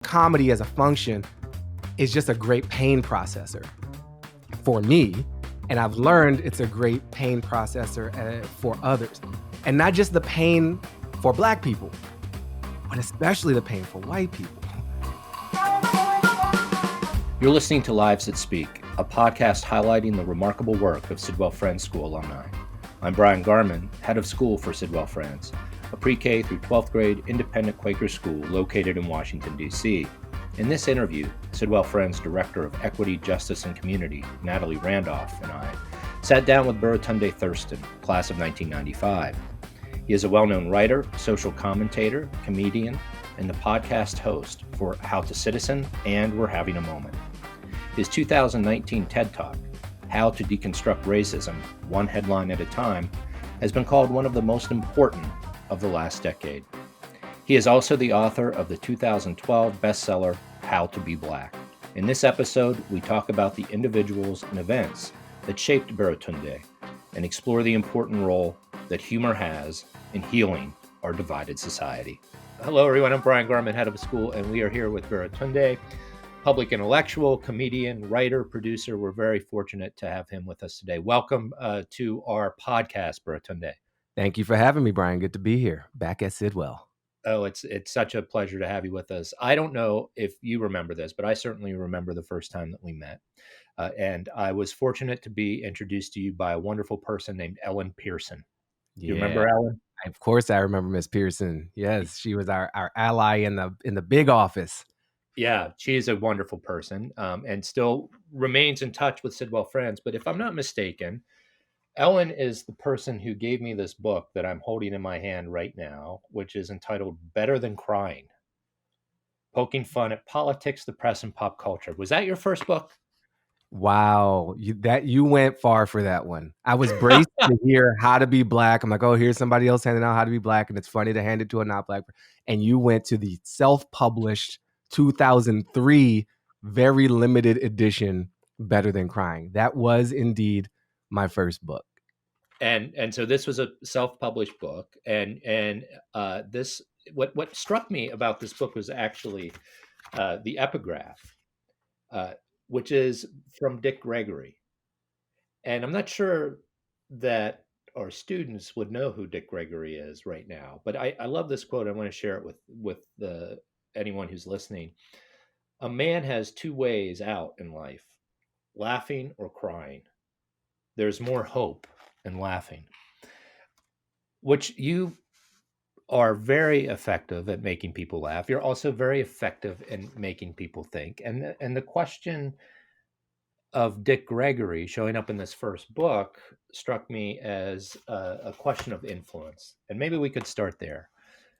comedy as a function is just a great pain processor for me. And I've learned it's a great pain processor for others. And not just the pain for Black people, but especially the pain for white people. You're listening to Lives That Speak, a podcast highlighting the remarkable work of Sidwell Friends School alumni. I'm Brian Garman, head of school for Sidwell Friends, a pre-K through 12th grade independent Quaker school located in Washington, D.C. In this interview, Sidwell Friends Director of Equity, Justice, and Community, Natalie Randolph, and I sat down with Baratunde Thurston, class of 1995. He is a well-known writer, social commentator, comedian, and the podcast host for How to Citizen and We're Having a Moment. His 2019 TED Talk, How to Deconstruct Racism, One Headline at a Time, has been called one of the most important of the last decade. He is also the author of the 2012 bestseller, How to Be Black. In this episode, we talk about the individuals and events that shaped Baratunde and explore the important role that humor has in healing our divided society. Hello, everyone. I'm Brian Garman, head of school, and we are here with Baratunde, public intellectual, comedian, writer, producer. We're very fortunate to have him with us today. Welcome to our podcast, Baratunde. Thank you for having me, Brian. Good to be here, back at Sidwell. Oh, it's such a pleasure to have you with us. I don't know if you remember this, but I certainly remember the first time that we met. And I was fortunate to be introduced to you by a wonderful person named Ellen Pearson. Do you remember Ellen? Of course, I remember Miss Pearson. Yes, she was our ally in the big office. Yeah, she is a wonderful person and still remains in touch with Sidwell Friends. But if I'm not mistaken, Ellen is the person who gave me this book that I'm holding in my hand right now, which is entitled Better Than Crying, Poking Fun at Politics, the Press, and Pop Culture. Was that your first book? Wow, you went far for that one. I was braced to hear How to Be Black. I'm like, oh, here's somebody else handing out How to Be Black, and it's funny to hand it to a not Black person. And you went to the self-published 2003 very limited edition Better Than Crying. That was indeed my first book. And so this was a self-published book, and this what struck me about this book was actually the epigraph, which is from Dick Gregory, and I'm not sure that our students would know who Dick Gregory is right now, but I love this quote. I want to share it with anyone who's listening. A man has two ways out in life: laughing or crying. There's more hope in laughing, which you are very effective at making people laugh. You're also very effective in making people think. And the question of Dick Gregory showing up in this first book struck me as a question of influence. And maybe we could start there.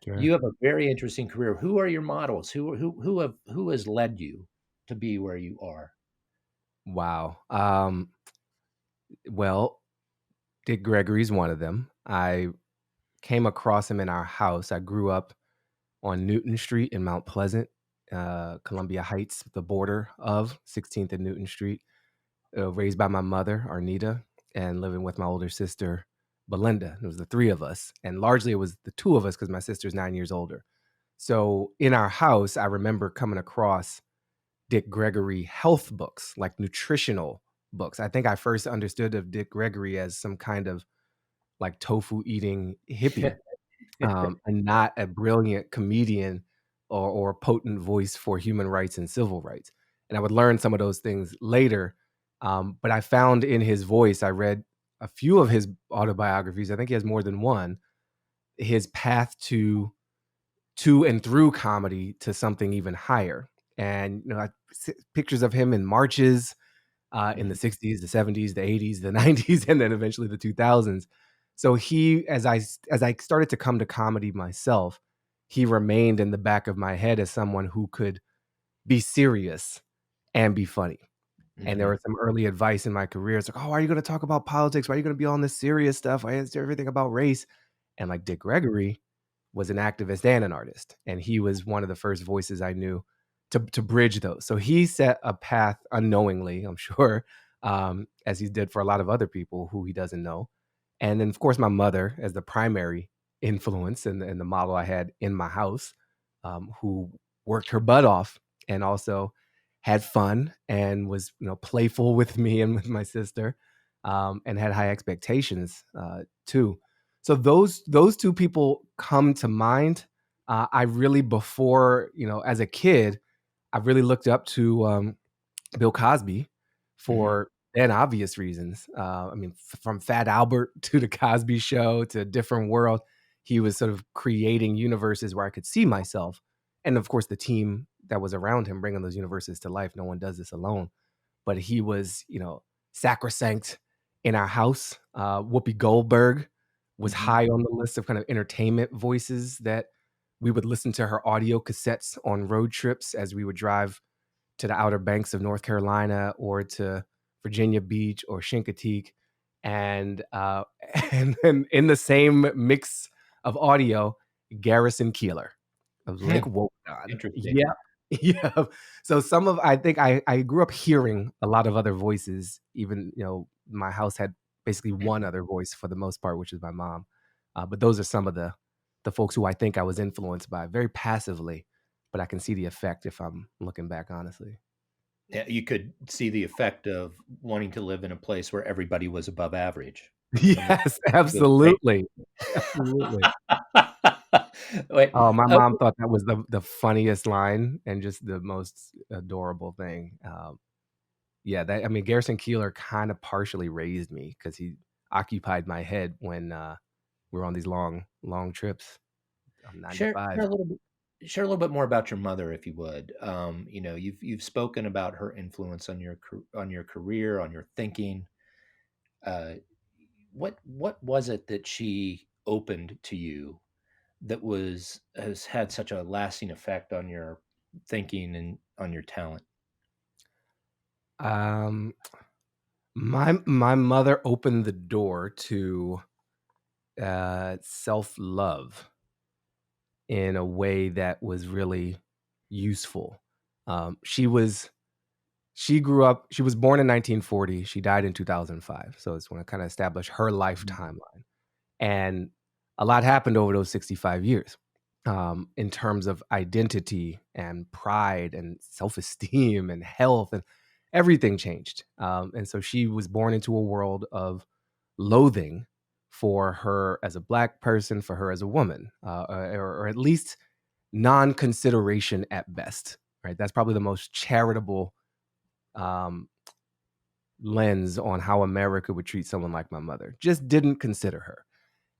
Sure. You have a very interesting career. Who are your models? Who has led you to be where you are? Wow. Well, Dick Gregory's one of them. I came across him in our house. I grew up on Newton Street in Mount Pleasant, Columbia Heights, the border of 16th and Newton Street, raised by my mother, Arnita, and living with my older sister, Belinda. It was the three of us. And largely it was the two of us because my sister's 9 years older. So in our house, I remember coming across Dick Gregory health books, like nutritional books. I think I first understood of Dick Gregory as some kind of like tofu eating hippie, and not a brilliant comedian or potent voice for human rights and civil rights. And I would learn some of those things later. But I found in his voice, I read a few of his autobiographies. I think he has more than one. His path to and through comedy to something even higher. And pictures of him in marches in the 60s, the 70s, the 80s, the 90s, and then eventually the 2000s. So he, as I started to come to comedy myself, he remained in the back of my head as someone who could be serious and be funny. Mm-hmm. And there was some early advice in my career. It's like, oh, why are you going to talk about politics? Why are you going to be on this serious stuff? Why is there everything about race? And like Dick Gregory was an activist and an artist. And he was one of the first voices I knew to bridge those. So he set a path unknowingly, I'm sure, as he did for a lot of other people who he doesn't know. And then, of course, my mother as the primary influence and the model I had in my house, who worked her butt off and also had fun and was, playful with me and with my sister, and had high expectations too. So those two people come to mind. I really, before, as a kid, I really looked up to Bill Cosby Hmm. for and obvious reasons. I mean, from Fat Albert to the Cosby Show to Different World, he was sort of creating universes where I could see myself, and of course, the team that was around him bringing those universes to life. No one does this alone, but he was, sacrosanct in our house. Whoopi Goldberg was Hmm. high on the list of kind of entertainment voices that we would listen to her audio cassettes on road trips as we would drive to the Outer Banks of North Carolina or to Virginia Beach or Chincoteague, and and then in the same mix of audio, Garrison Keillor of Lake Wobegon. Interesting. Yeah, yeah. So I think I grew up hearing a lot of other voices. Even my house had basically one other voice for the most part, which is my mom. But those are some of the folks who I think I was influenced by very passively, but I can see the effect if I'm looking back honestly. Yeah, you could see the effect of wanting to live in a place where everybody was above average. Some Yes, good great. absolutely. Absolutely. Wait, Oh, my mom thought that was the funniest line and just the most adorable thing. Yeah, that I mean, Garrison Keillor kinda partially raised me because he occupied my head when, we were on these long, long trips on 9 to share 5. share a little bit share a little bit more about your mother, if you would. You've spoken about her influence on on your career, on your thinking. Uh, what was it that she opened to you that was has had such a lasting effect on your thinking and on your talent? Um, my mother opened the door to, self-love in a way that was really useful. She was born in 1940, she died in 2005, so it's when I kinda establish her life Mhm. timeline, and a lot happened over those 65 years, in terms of identity and pride and self-esteem and health, and everything changed, and so she was born into a world of loathing for her as a Black person, for her as a woman, or at least non-consideration at best, right? That's probably the most charitable, um, lens on how America would treat someone like my mother. Just didn't consider her.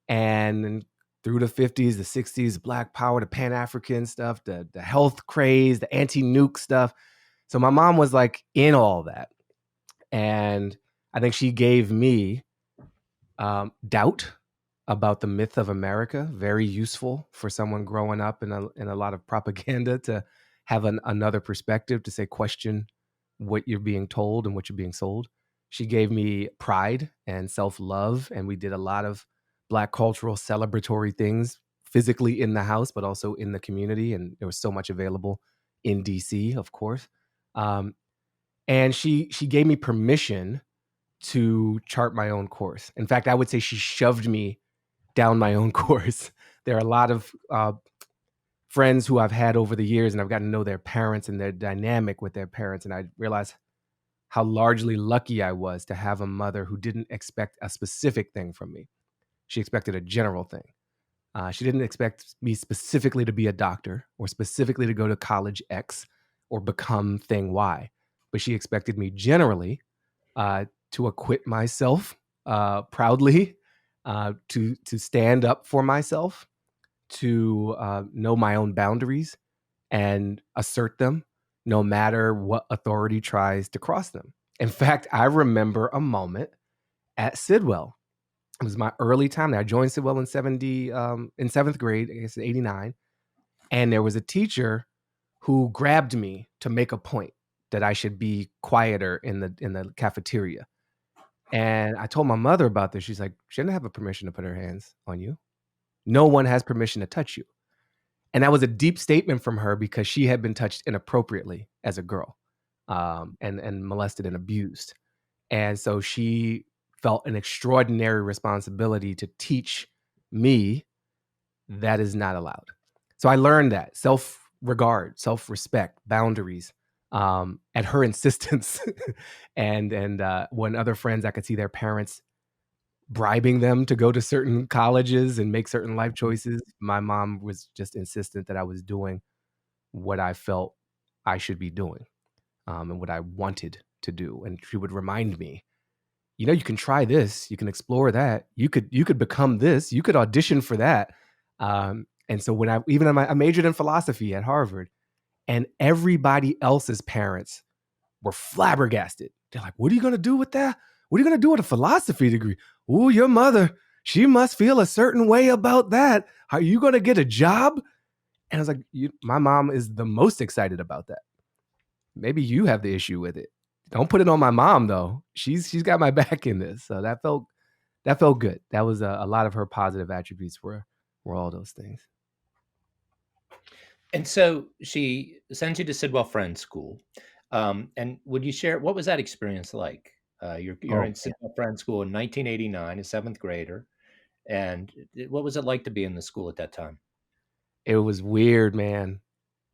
And then through the 50s, the 60s, Black Power, the Pan African stuff, the health craze, the anti nuke stuff. So my mom was like in all that. And I think she gave me doubt about the myth of America, very useful for someone growing up in a lot of propaganda to have another perspective to say, question what you're being told and what you're being sold. She gave me pride and self love, and we did a lot of Black cultural celebratory things physically in the house, but also in the community. And there was so much available in DC, of course. Um, and she gave me permission to chart my own course. In fact, I would say she shoved me down my own course. There are a lot of friends who I've had over the years, and I've gotten to know their parents and their dynamic with their parents, and I realized how largely lucky I was to have a mother who didn't expect a specific thing from me. She expected a general thing. She didn't expect me specifically to be a doctor or specifically to go to college X or become thing Y, but she expected me generally uh, to acquit myself proudly, to stand up for myself, to know my own boundaries and assert them, no matter what authority tries to cross them. In fact, I remember a moment at Sidwell. It was my early time there. I joined Sidwell in seventh grade, I guess in '89, and there was a teacher who grabbed me to make a point that I should be quieter in the cafeteria. And I told my mother about this. She's like, "She didn't have a permission to put her hands on you. No one has permission to touch you." And that was a deep statement from her because she had been touched inappropriately as a girl, and molested and abused. And so she felt an extraordinary responsibility to teach me that is not allowed. So I learned that self-regard, self-respect, boundaries, at her insistence. And when other friends, I could see their parents bribing them to go to certain colleges and make certain life choices. My mom was just insistent that I was doing what I felt I should be doing, and what I wanted to do. And she would remind me, you can try this, you can explore that, you could become this, you could audition for that. And so when I majored in philosophy at Harvard, and everybody else's parents were flabbergasted. They're like, "What are you going to do with that? What are you going to do with a philosophy degree? Ooh, your mother, she must feel a certain way about that. Are you going to get a job?" And I was like, my mom is the most excited about that. Maybe you have the issue with it. Don't put it on my mom though. She's got my back in this. So that felt good. That was a lot of her positive attributes were all those things. And so she sends you to Sidwell Friends School. And would you share, what was that experience like? You're Oh, in Sidwell Friends School in 1989, a seventh grader. And what was it like to be in the school at that time? it was weird, man.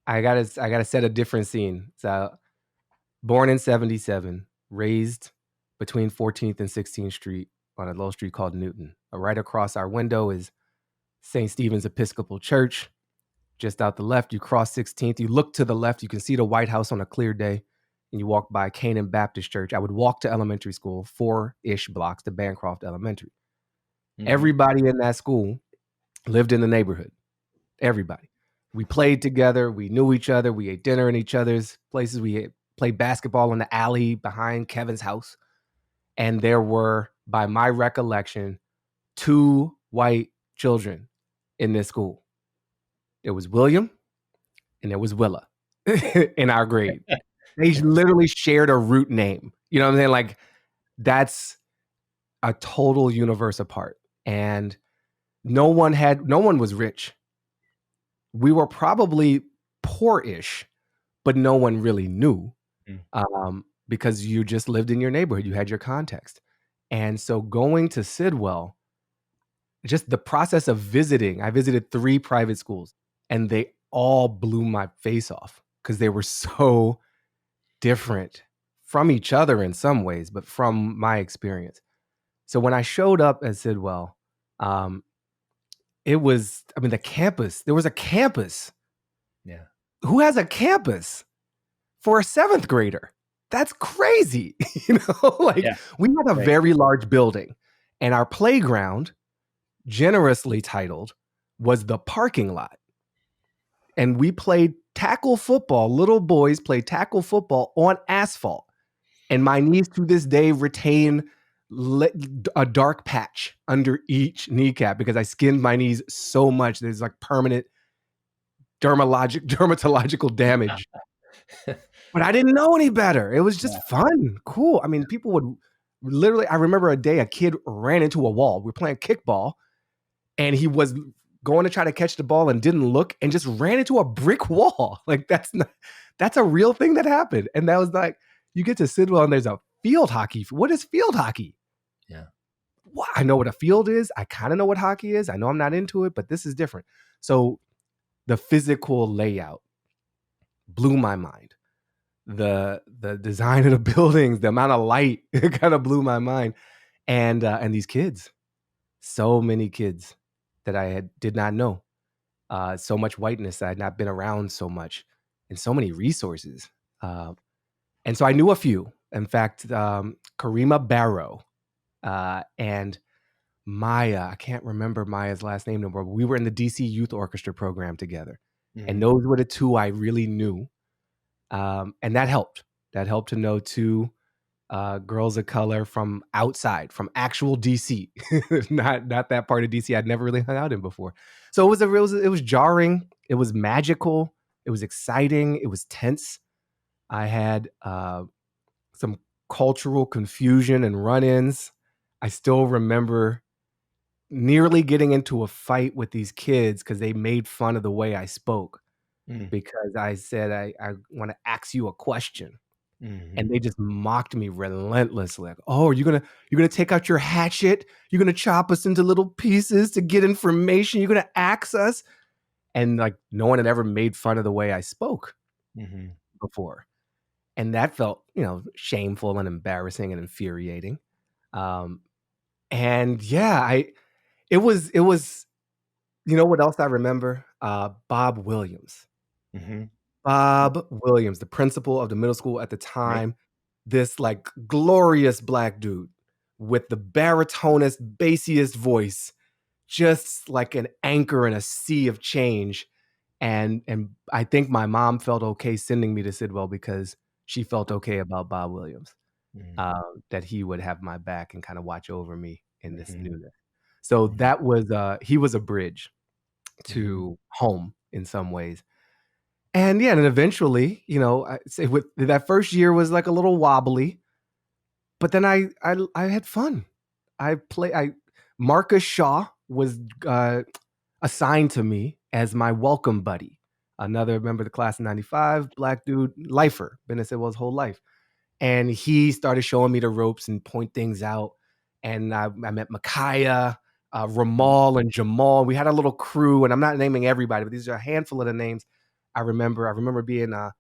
I gotta set a different scene. So born in 77, raised between 14th and 16th Street on a little street called Newton. Right across our window is St. Stephen's Episcopal Church. Just out the left, you cross 16th. You look to the left, you can see the White House on a clear day, and you walk by Canaan Baptist Church. I would walk to elementary school, 4-ish blocks to Bancroft Elementary. Hmm. Everybody in that school lived in the neighborhood. Everybody. We played together. We knew each other. We ate dinner in each other's places. We played basketball in the alley behind Kevin's house. And there were, by my recollection, 2 white children in this school. There was William and there was Willa in our grade. They literally shared a root name. You know what I'm saying? Like, that's a total universe apart. And no one was rich. We were probably poor-ish, but no one really knew, Mm. because you just lived in your neighborhood. You had your context. And so going to Sidwell, just the process of visiting, I visited 3 private schools, and they all blew my face off because they were so different from each other in some ways, but from my experience. So when I showed up at Sidwell, um, the campus, there was a campus. Yeah. Who has a campus for a 7th grader? That's crazy. Like, Yeah. we had a Right. very large building, and our playground, generously titled, was the parking lot. And we played tackle football. Little boys played tackle football on asphalt. And my knees to this day retain a dark patch under each kneecap because I skinned my knees so much. There's like permanent dermatological damage. But I didn't know any better. It was just Yeah. fun, cool. I mean, people would literally, I remember a day a kid ran into a wall. We were playing kickball, and he was going to try to catch the ball and didn't look and just ran into a brick wall. Like, that's a real thing that happened. And that was like, you get to Sidwell and there's a field hockey. What is field hockey? Yeah. Well, I know what a field is. I kind of know what hockey is. I know I'm not into it, but this is different. So the physical layout blew my mind. The design of the buildings, the amount of light, it kind of blew my mind. And these kids, so many kids that I did not know. So much whiteness that I had not been around so much, and so many resources. And so I knew a few. In fact, Karima Barrow, and Maya, I can't remember Maya's last name no more, but we were in the DC Youth Orchestra program together. And Mhm. those were the 2 I really knew. And that helped. That helped to know 2 girls of color from outside, from actual DC, not that part of DC I'd never really hung out in before. So it was jarring, it was magical, it was exciting, it was tense. I had some cultural confusion and run-ins. I still remember nearly getting into a fight with these kids because they made fun of the way I spoke, Mm. because I said, I want to ask you a question. And Mhm. they just mocked me relentlessly. Like, "Oh, you're gonna take out your hatchet? You're gonna chop us into little pieces to get information? You're gonna axe us?" and like no one had ever made fun of the way I spoke Mhm. before. And that felt, shameful and embarrassing and infuriating. Um, and yeah, it was, what else I remember? Bob Williams. Mhm. Bob Williams, the principal of the middle school at the Right. time, this like glorious black dude with the baritonest, bassiest voice, just like an anchor in a sea of change. And I think my mom felt okay sending me to Sidwell because she felt okay about Bob Williams, Mhm. that he would have my back and kind of watch over me in this Mhm. newness. So Mhm. that was he was a bridge Mhm. to home in some ways. And yeah, and eventually, I say with that first year was like a little wobbly, but then I had fun. I Marcus Shaw was assigned to me as my welcome buddy. Another member of the class of 95, black dude, lifer, been at Sidwell his whole life. And he started showing me the ropes and point things out. And I met Micaiah, Ramal, and Jamal. We had a little crew, and I'm not naming everybody, but these are a handful of the names I remember. I remember being it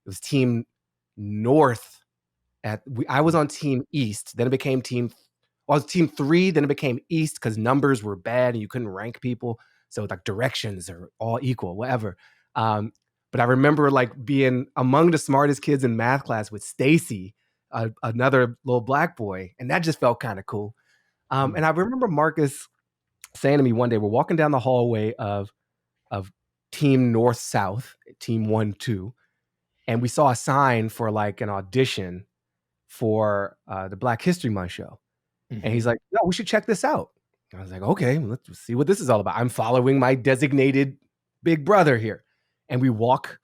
was Team North I was on Team East, then it became I was Team 3, then it became East because numbers were bad and you couldn't rank people, so, like, directions are all equal, whatever. Um, but I remember, like, being among the smartest kids in math class with Stacy, another little black boy, and that just felt kinda cool. Mhm. And I remember Marcus saying to me one day, we're walking down the hallway of Team North South, Team 1, 2, and we saw a sign for, like, an audition for, the Black History Month show, and he's Mhm. like, "No, we should check this out." I was like, "Okay, let's see what this is all about." I'm following my designated big brother here, and we walk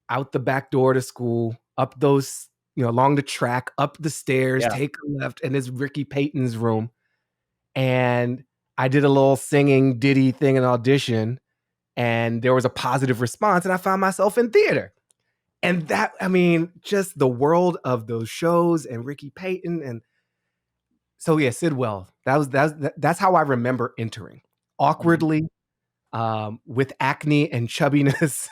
out the back door to school, up those along the track, up the stairs, Yeah. take a left, and it's Ricky Payton's room, and I did a little singing ditty thing in audition, and there was a positive response, and I found myself in theater. And that I mean, just the world of those shows and Ricky Payton and so yeah, Sidwell. That's how I remember entering. Mhm. Awkwardly, with acne and chubbiness,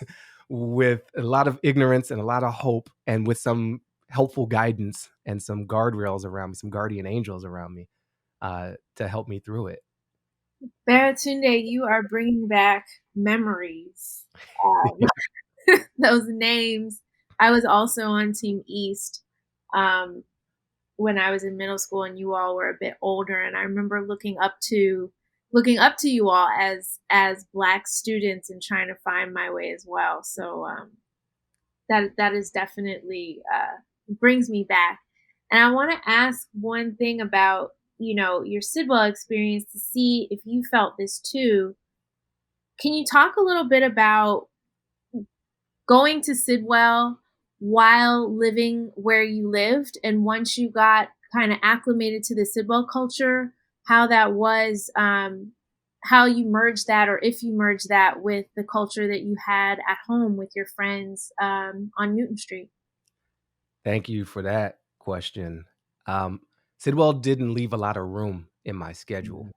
with a lot of ignorance and a lot of hope, and with some helpful guidance and some guardrails around me, some guardian angels around me, to help me through it. Baratunde, you are bringing back memories. Um, those names. I was also on Team East um, when I was in middle school, and you all were a bit older. And I remember looking up to you all as Black students and trying to find my way as well. So that is definitely brings me back. And I want to ask one thing about your Sidwell experience to see if you felt this too. Can you talk a little bit about going to Sidwell while living where you lived, and once you got kind of acclimated to the Sidwell culture, how that was, how you merged that, or if you merged that with the culture that you had at home with your friends on Newton Street? Thank you for that question. Um, Sidwell didn't leave a lot of room in my schedule Mhm.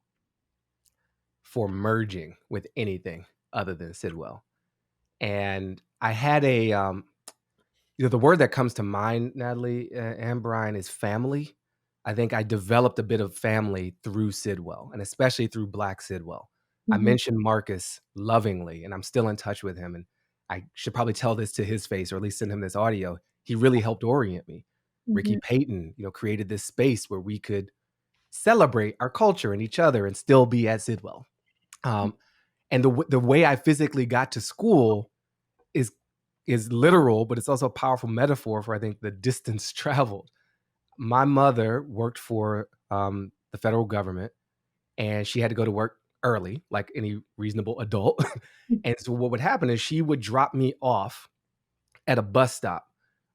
for merging with anything other than Sidwell. And I had the word that comes to mind, Natalie and Brian, is family. I think I developed a bit of family through Sidwell, and especially through Black Sidwell. I Mhm, mentioned Marcus lovingly, and I'm still in touch with him. And I should probably tell this to his face, or at least send him this audio. He really helped orient me. Ricky mhm, Payton, created this space where we could celebrate our culture and each other and still be at Sidwell. Um, and the way I physically got to school is is literal, but it's also a powerful metaphor for I think the distance traveled. My mother worked for the federal government, and she had to go to work early, like any reasonable adult. And so what would happen is she would drop me off at a bus stop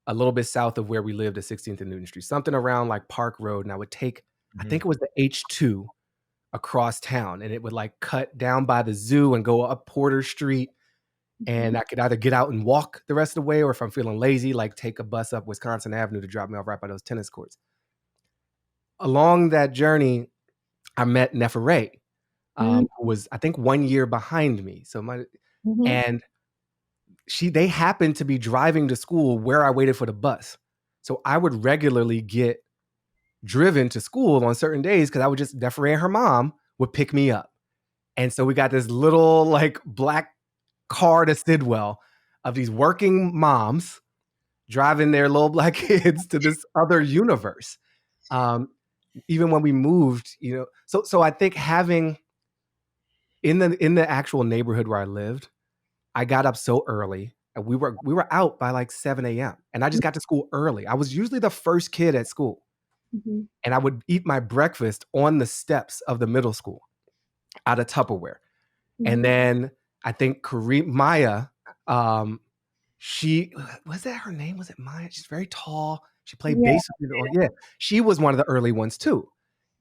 a little bit south of where we lived at 16th and Newton Street, something around like Park Road, and I would take, I Mhm. think it was the H2 across town, and it would like cut down by the zoo and go up Porter Street, mhm, and I could either get out and walk the rest of the way, or if I'm feeling lazy, like take a bus up Wisconsin Avenue to drop me off right by those tennis courts. Along that journey, I met Neferre, mm, who was I think 1 year behind me. So Mhm. And they happened to be driving to school where I waited for the bus. So I would regularly get driven to school on certain days because I would just, Desiree and her mom would pick me up. And so we got this little like black car to Sidwell of these working moms driving their little black kids to this other universe. Um, Even when we moved, so I think having in the actual neighborhood where I lived, I got up so early. And we were out by like 7 a.m. and I just got to school early. I was usually the first kid at school. Mhm. And I would eat my breakfast on the steps of the middle school out of Tupperware. And Mhm. then I think Maya, um, she was that her name? Was it Maya? She's very tall. She played Yeah. bass with me. Or yeah, she was one of the early ones too.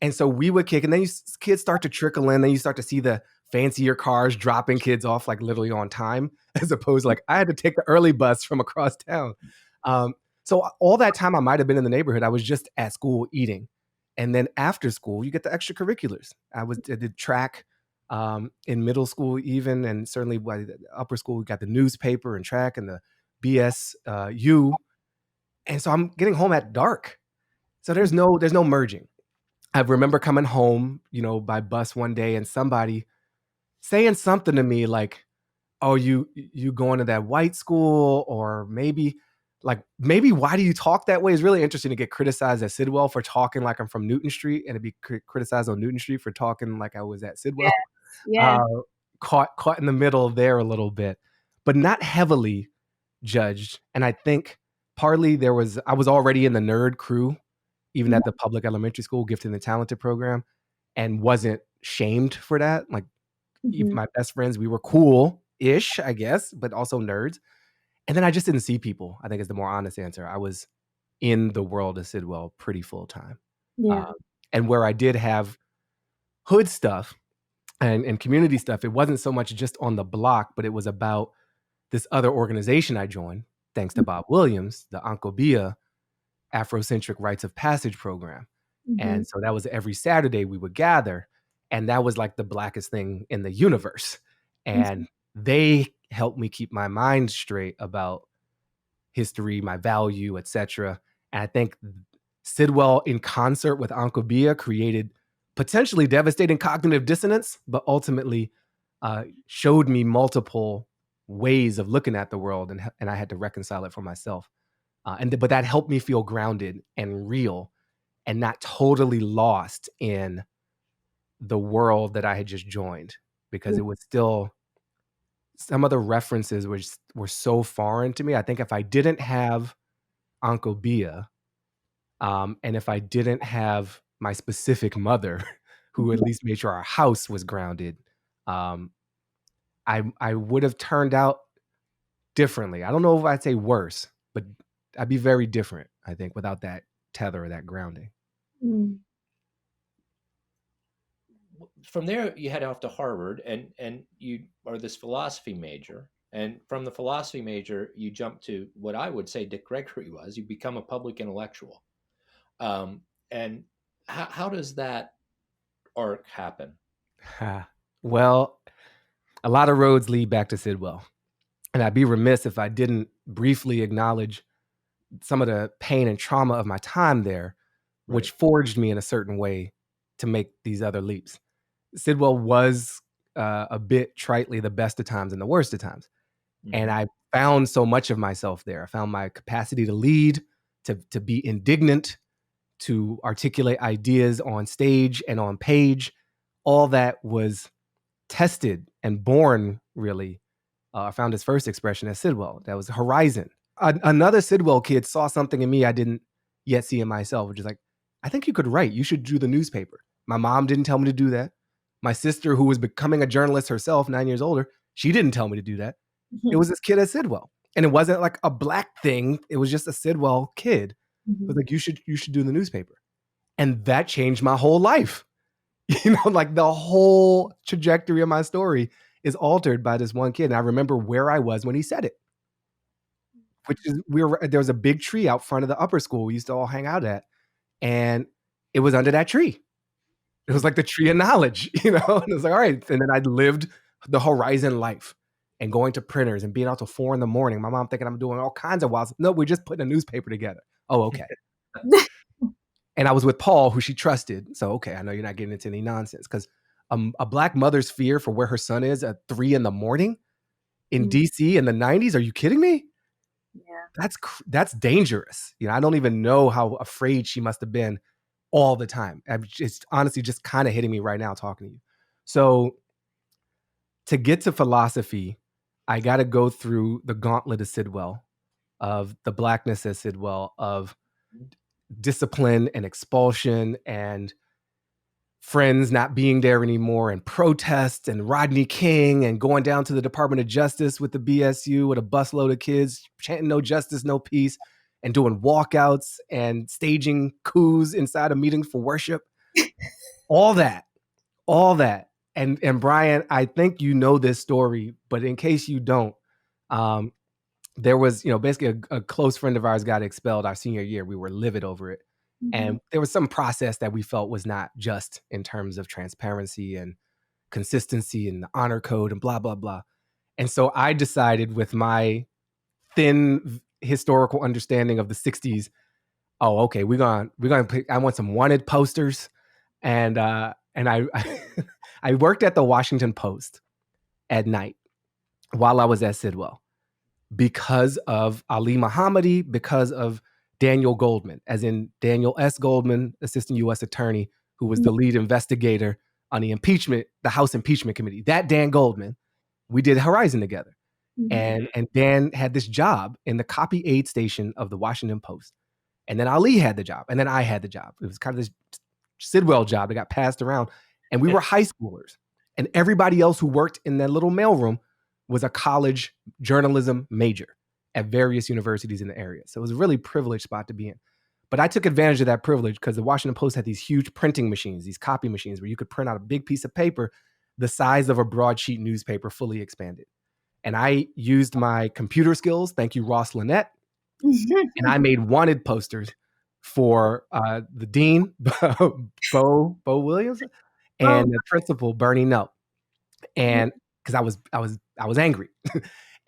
And so we would kick, and then kids start to trickle in. Then you start to see the fancier cars dropping kids off like literally on time, as opposed to like I had to take the early bus from across town. So all that time I might have been in the neighborhood, I was just at school eating, and then after school you get the extracurriculars. I did track in middle school even, and certainly by the upper school we got the newspaper and track and the BSU, and so I'm getting home at dark. So there's no merging. I remember coming home, by bus one day and somebody saying something to me like, "Oh, you going to that white school?" Or maybe why do you talk that way? It's really interesting to get criticized at Sidwell for talking like I'm from Newton Street, and to be criticized on Newton Street for talking like I was at Sidwell. Yes. Yes. Uh, caught in the middle there a little bit, but not heavily judged. And I think partly I was already in the nerd crew, even Mhm. at the public elementary school, gifted and talented program, and wasn't shamed for that. Like even Mhm. my best friends, we were cool-ish, I guess, but also nerds. And then I just didn't see people, I think is the more honest answer. I was in the world of Sidwell pretty full time. Yeah. Um, and where I did have hood stuff and community stuff, it wasn't so much just on the block, but it was about this other organization I joined, thanks to Bob Williams, the Ankobia Afrocentric Rites of Passage program. Mhm. And so that was every Saturday we would gather, and that was like the blackest thing in the universe. Mhm. And they helped me keep my mind straight about history, my value, etc. And I think Sidwell, in concert with Ankobia, created potentially devastating cognitive dissonance, but ultimately showed me multiple ways of looking at the world, and I had to reconcile it for myself. But that helped me feel grounded and real, and not totally lost in the world that I had just joined, because Yeah. it was still some of the references were so foreign to me. I think if I didn't have Ankobia, and if I didn't have my specific mother, who at Mhm. least made sure our house was grounded, um, I would have turned out differently. I don't know if I'd say worse, but I'd be very different, I think, without that tether or that grounding. Mm. From there, you head off to Harvard, and you are this philosophy major. And from the philosophy major, you jump to what I would say Dick Gregory was. You become a public intellectual. And how does that arc happen? Well, a lot of roads lead back to Sidwell. And I'd be remiss if I didn't briefly acknowledge some of the pain and trauma of my time there, Right. which forged me in a certain way to make these other leaps. Sidwell was a bit tritely the best of times and the worst of times. And Mm-hmm. I found so much of myself there. I found my capacity to lead, to be indignant, to articulate ideas on stage and on page. All that was tested and born really. I found his first expression at Sidwell. That was Horizon. Another Sidwell kid saw something in me I didn't yet see in myself, which is like, I think you could write. You should do the newspaper. My mom didn't tell me to do that. My sister, who was becoming a journalist herself, 9 years older, she didn't tell me to do that. It Mhm. was this kid at Sidwell. And it wasn't like a black thing. It was just a Sidwell kid. It was Mhm. like, you should do the newspaper. And that changed my whole life. Like the whole trajectory of my story is altered by this one kid. And I remember where I was when he said it, which is there was a big tree out front of the upper school we used to all hang out at. And it was under that tree. It was like the tree of knowledge. And it was like, all right. And then I lived the Horizon life. and going to printers and being out till 4 a.m. My mom thinking I'm doing all kinds of wild. No, we're just putting a newspaper together. Oh, okay. And I was with Paul, who she trusted. So, okay, I know you're not getting into any nonsense, because a Black mother's fear for where her son is at 3 a.m. in DC in the 90s. Are you kidding me? Yeah. That's dangerous. I don't even know how afraid she must have been all the time. It's honestly just kind of hitting me right now talking to you. So to get to philosophy, I got to go through the gauntlet of Sidwell, of the Blackness at Sidwell, of discipline and expulsion and friends not being there anymore, and protests and Rodney King, and going down to the Department of Justice with the BSU with a busload of kids chanting no justice, no peace, and doing walkouts and staging coups inside of meetings for worship. all that. And Brian, I think you know this story, but in case you don't, there was, basically a close friend of ours got expelled our senior year. We were livid over it. And there was some process that we felt was not just in terms of transparency and consistency and the honor code and blah, blah, blah. And so I decided, with my thin historical understanding of the 60s, oh, okay, we're gonna pick, I want some wanted posters. And I I worked at the Washington Post at night while I was at Sidwell, because of Ali Mohammadi, because of Daniel Goldman, as in Daniel S. Goldman, assistant U.S. attorney, who was the lead investigator on the House Impeachment Committee. That Dan Goldman, we did Horizon together. And Dan had this job in the copy aid station of the Washington Post. And then Ali had the job. And then I had the job. It was kind of this Sidwell job that got passed around. And we were high schoolers. And everybody else who worked in that little mailroom was a college journalism major at various universities in the area. So it was a really privileged spot to be in. But I took advantage of that privilege because the Washington Post had these huge printing machines, these copy machines, where you could print out a big piece of paper the size of a broadsheet newspaper, fully expanded. And I used my computer skills, thank you, Ross Lynette, and I made wanted posters for the dean, Bo Williams, and the principal, Bernie Null. And because I was angry.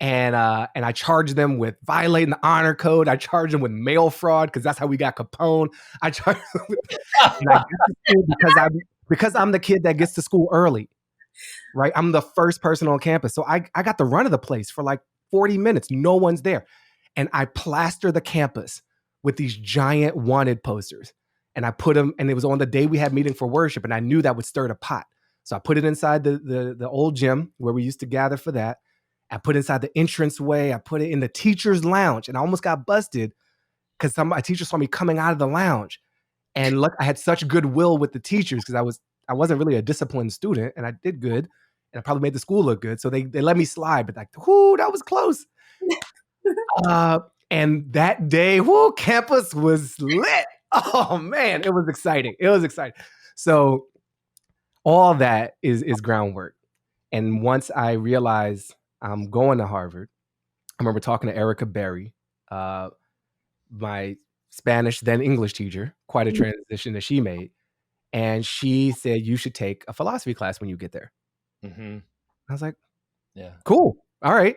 And I charged them with violating the honor code. I charged them with mail fraud, because that's how we got Capone. I charged them and I got to school because I'm the kid that gets to school early, right? I'm the first person on campus. So I got the run of the place for like 40 minutes. No one's there. And I plaster the campus with these giant wanted posters. And I put them, and it was on the day we had meeting for worship, and I knew that would stir the pot. So I put it inside the old gym where we used to gather for that. I put it inside the entranceway. I put it in the teacher's lounge, and I almost got busted because my teacher saw me coming out of the lounge. And look, I had such goodwill with the teachers because I wasn't really a disciplined student, and I did good, and I probably made the school look good. So they let me slide, but like, whoo, that was close. And that day, campus was lit. Oh man, it was exciting. So all that is groundwork. And once I realized I'm going to Harvard, I remember talking to Erica Berry, my Spanish then English teacher, quite a transition that she made. And she said, you should take a philosophy class when you get there. I was like, yeah, cool. All right.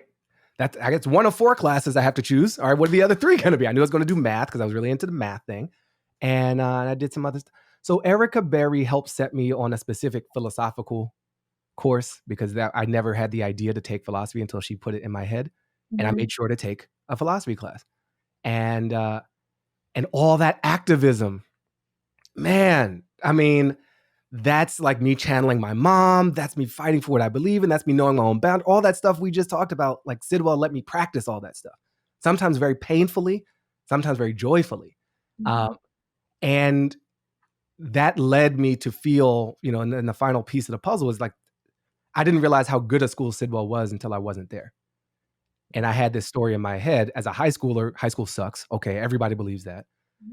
I guess one of 4 classes I have to choose. All right, what are the other 3 going to be? I knew I was going to do math because I was really into the math thing. And I did some other stuff. So Erica Berry helped set me on a specific philosophical course, because I never had the idea to take philosophy until she put it in my head. And I made sure to take a philosophy class. And all that activism, man, I mean, that's like me channeling my mom. That's me fighting for what I believe in. That's me knowing my own bound. All that stuff we just talked about, like Sidwell let me practice all that stuff. Sometimes very painfully, sometimes very joyfully. And that led me to feel, and the final piece of the puzzle is like, I didn't realize how good a school Sidwell was until I wasn't there. And I had this story in my head as a high schooler. High school sucks. Okay, everybody believes that.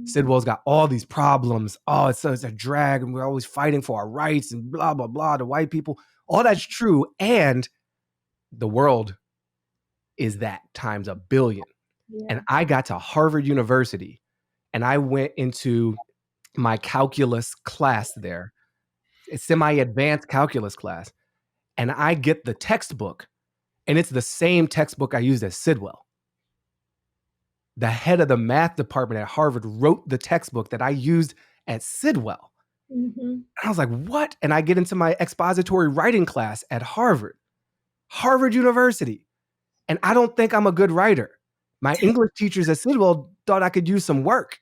Sidwell's got all these problems. Oh, it's a drag, and we're always fighting for our rights and blah, blah, blah, the white people. All that's true. And the world is that times a billion. Yeah. And I got to Harvard University, and I went into my calculus class there, a semi-advanced calculus class. And I get the textbook, And it's the same textbook I used at Sidwell. The head of the math department at Harvard wrote the textbook that I used at Sidwell. Mm-hmm. And I was like, what? And I get into my expository writing class at Harvard University. And I don't think I'm a good writer. My English teachers at Sidwell thought I could use some work.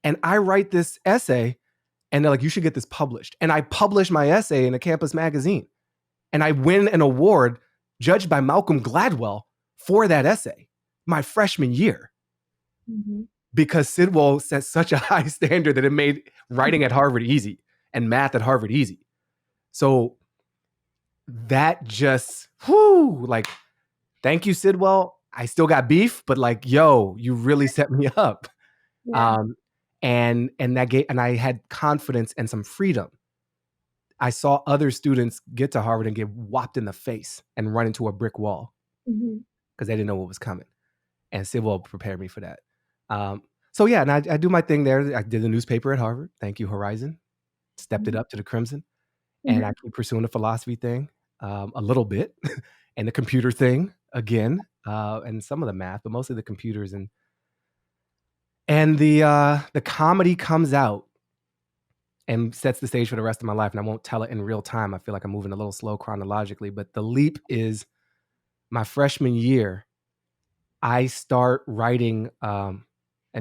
And I write this essay, and they're like, you should get this published. And I publish my essay in a campus magazine. And I win an award judged by Malcolm Gladwell for that essay my freshman year. Mm-hmm. Because Sidwell set such a high standard that it made writing at Harvard easy and math at Harvard easy. So that just, like, thank you, Sidwell. I still got beef, but like, yo, you really set me up. Yeah. And I had confidence and some freedom. I saw other students get to Harvard and get whopped in the face and run into a brick wall because they didn't know what was coming. And Sidwell prepared me for that. So yeah, and I do my thing there. I did the newspaper at Harvard. Thank you, Horizon. Stepped it up to the Crimson. And I keep pursuing the philosophy thing a little bit and the computer thing again, and some of the math, but mostly the computers. And the comedy comes out and sets the stage for the rest of my life. And I won't tell it in real time. I feel like I'm moving a little slow chronologically, but the leap is my freshman year. I start writing an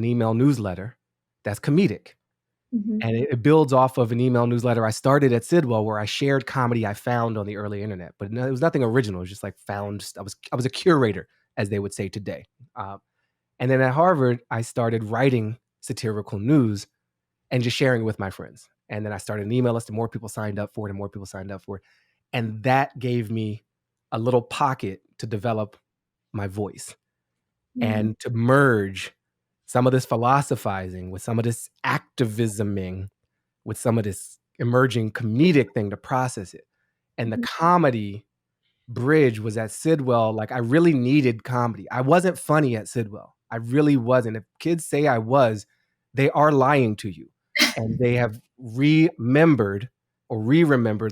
email newsletter that's comedic. And it builds off of an email newsletter I started at Sidwell where I shared comedy I found on the early internet. But it was nothing original. It was just like found. I was a curator, as they would say today. And then at Harvard, I started writing satirical news and just sharing it with my friends. And then I started an email list, and more people signed up for it, and more people signed up for it. And that gave me a little pocket to develop my voice and to merge some of this philosophizing with some of this activisming, with some of this emerging comedic thing to process it. And the comedy bridge was at Sidwell. Like, I really needed comedy. I wasn't funny at Sidwell. I really wasn't. If kids say I was, they are lying to you. And they have remembered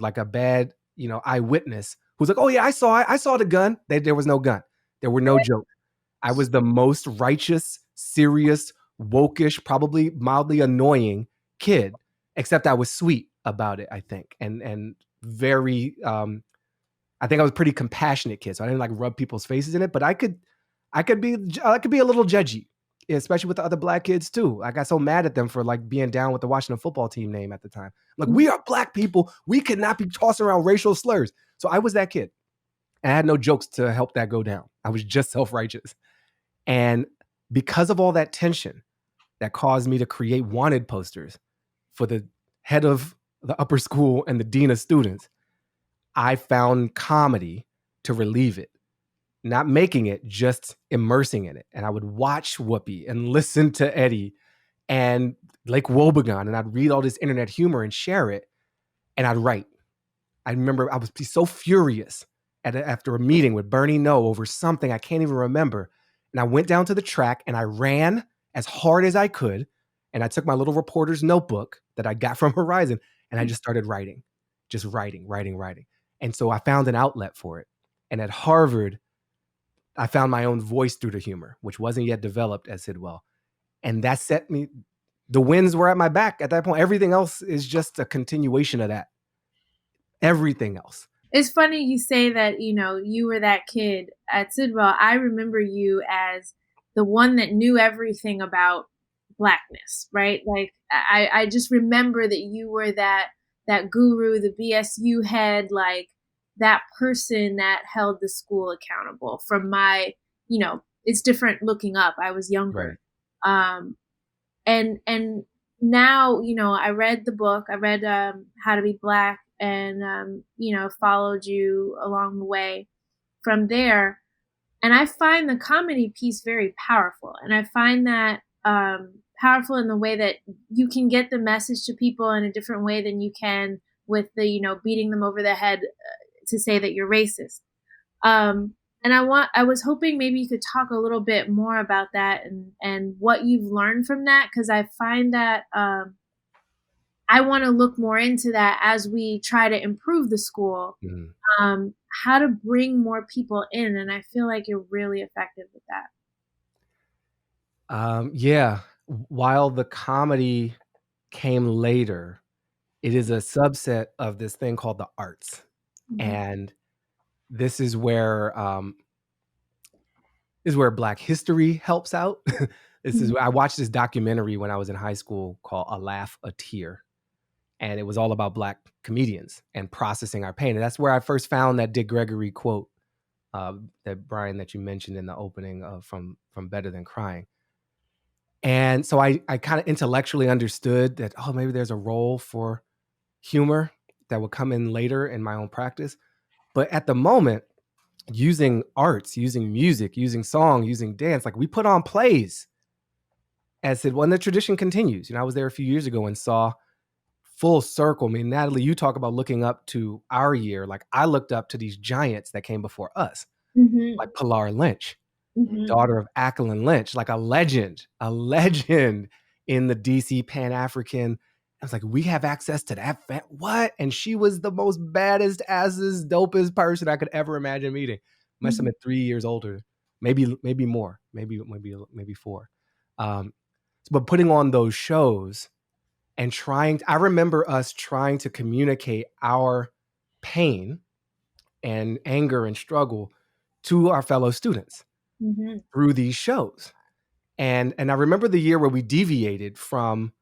like a bad, eyewitness who's like, oh yeah, I saw the gun. There was no gun. There were no jokes. I was the most righteous, serious, wokish, probably mildly annoying kid, except I was sweet about it, I think. And very, I think I was a pretty compassionate kid. So I didn't like rub people's faces in it, but I could be a little judgy, especially with the other black kids too. I got so mad at them for like being down with the Washington football team name at the time. Like, we are black people. We cannot be tossing around racial slurs. So I was that kid. And I had no jokes to help that go down. I was just self-righteous. And because of all that tension that caused me to create wanted posters for the head of the upper school and the dean of students, I found comedy to relieve it. Not making it, just immersing in it. And I would watch Whoopi and listen to Eddie and Lake Wobegon, and I'd read all this internet humor and share it, and I'd write. I remember I was so furious after a meeting with Bernie No over something I can't even remember. And I went down to the track and I ran as hard as I could. And I took my little reporter's notebook that I got from Horizon, and I just started writing, just writing. And so I found an outlet for it. And at Harvard, I found my own voice through the humor, which wasn't yet developed at Sidwell. And that set me, the winds were at my back at that point. Everything else is just a continuation of that. Everything else. It's funny you say that, you were that kid at Sidwell. I remember you as the one that knew everything about blackness, right? Like, I just remember that you were that guru, the BSU head, like that person that held the school accountable. From my, it's different looking up. I was younger. Right. And now, I read the book. I read How to Be Black, and followed you along the way from there. And I find the comedy piece very powerful. And I find that powerful in the way that you can get the message to people in a different way than you can with the, beating them over the head to say that you're racist. And I was hoping maybe you could talk a little bit more about that and what you've learned from that. 'Cause I find that I want to look more into that as we try to improve the school. Mhm. How to bring more people in, and I feel like you're really effective with that. Yeah, while the comedy came later, it is a subset of this thing called the arts, Mhm, and this is where Black history helps out. This is mhm, where I watched this documentary when I was in high school called A Laugh, a Tear, and it was all about Black comedians and processing our pain, and that's where I first found that Dick Gregory quote, that Brian, that you mentioned in the opening of from Better Than Crying. And so I kinda intellectually understood that, oh, maybe there's a role for humor that would come in later in my own practice. But at the moment, using arts, using music, using song, using dance, like we put on plays as it when the tradition continues. I was there a few years ago and saw full circle. I mean, Natalie, you talk about looking up to our year. Like I looked up to these giants that came before us, like mhm, Pilar Lynch, mhm, daughter of Ackland Lynch, like a legend in the DC Pan African. I was like, we have access to that. What? And she was the most baddest, assest, dopest person I could ever imagine meeting. Must have mhm, been 3 years older, maybe more, maybe four. Um, but putting on those shows and I remember us trying to communicate our pain and anger and struggle to our fellow students mhm, through these shows. And I remember the year where we deviated from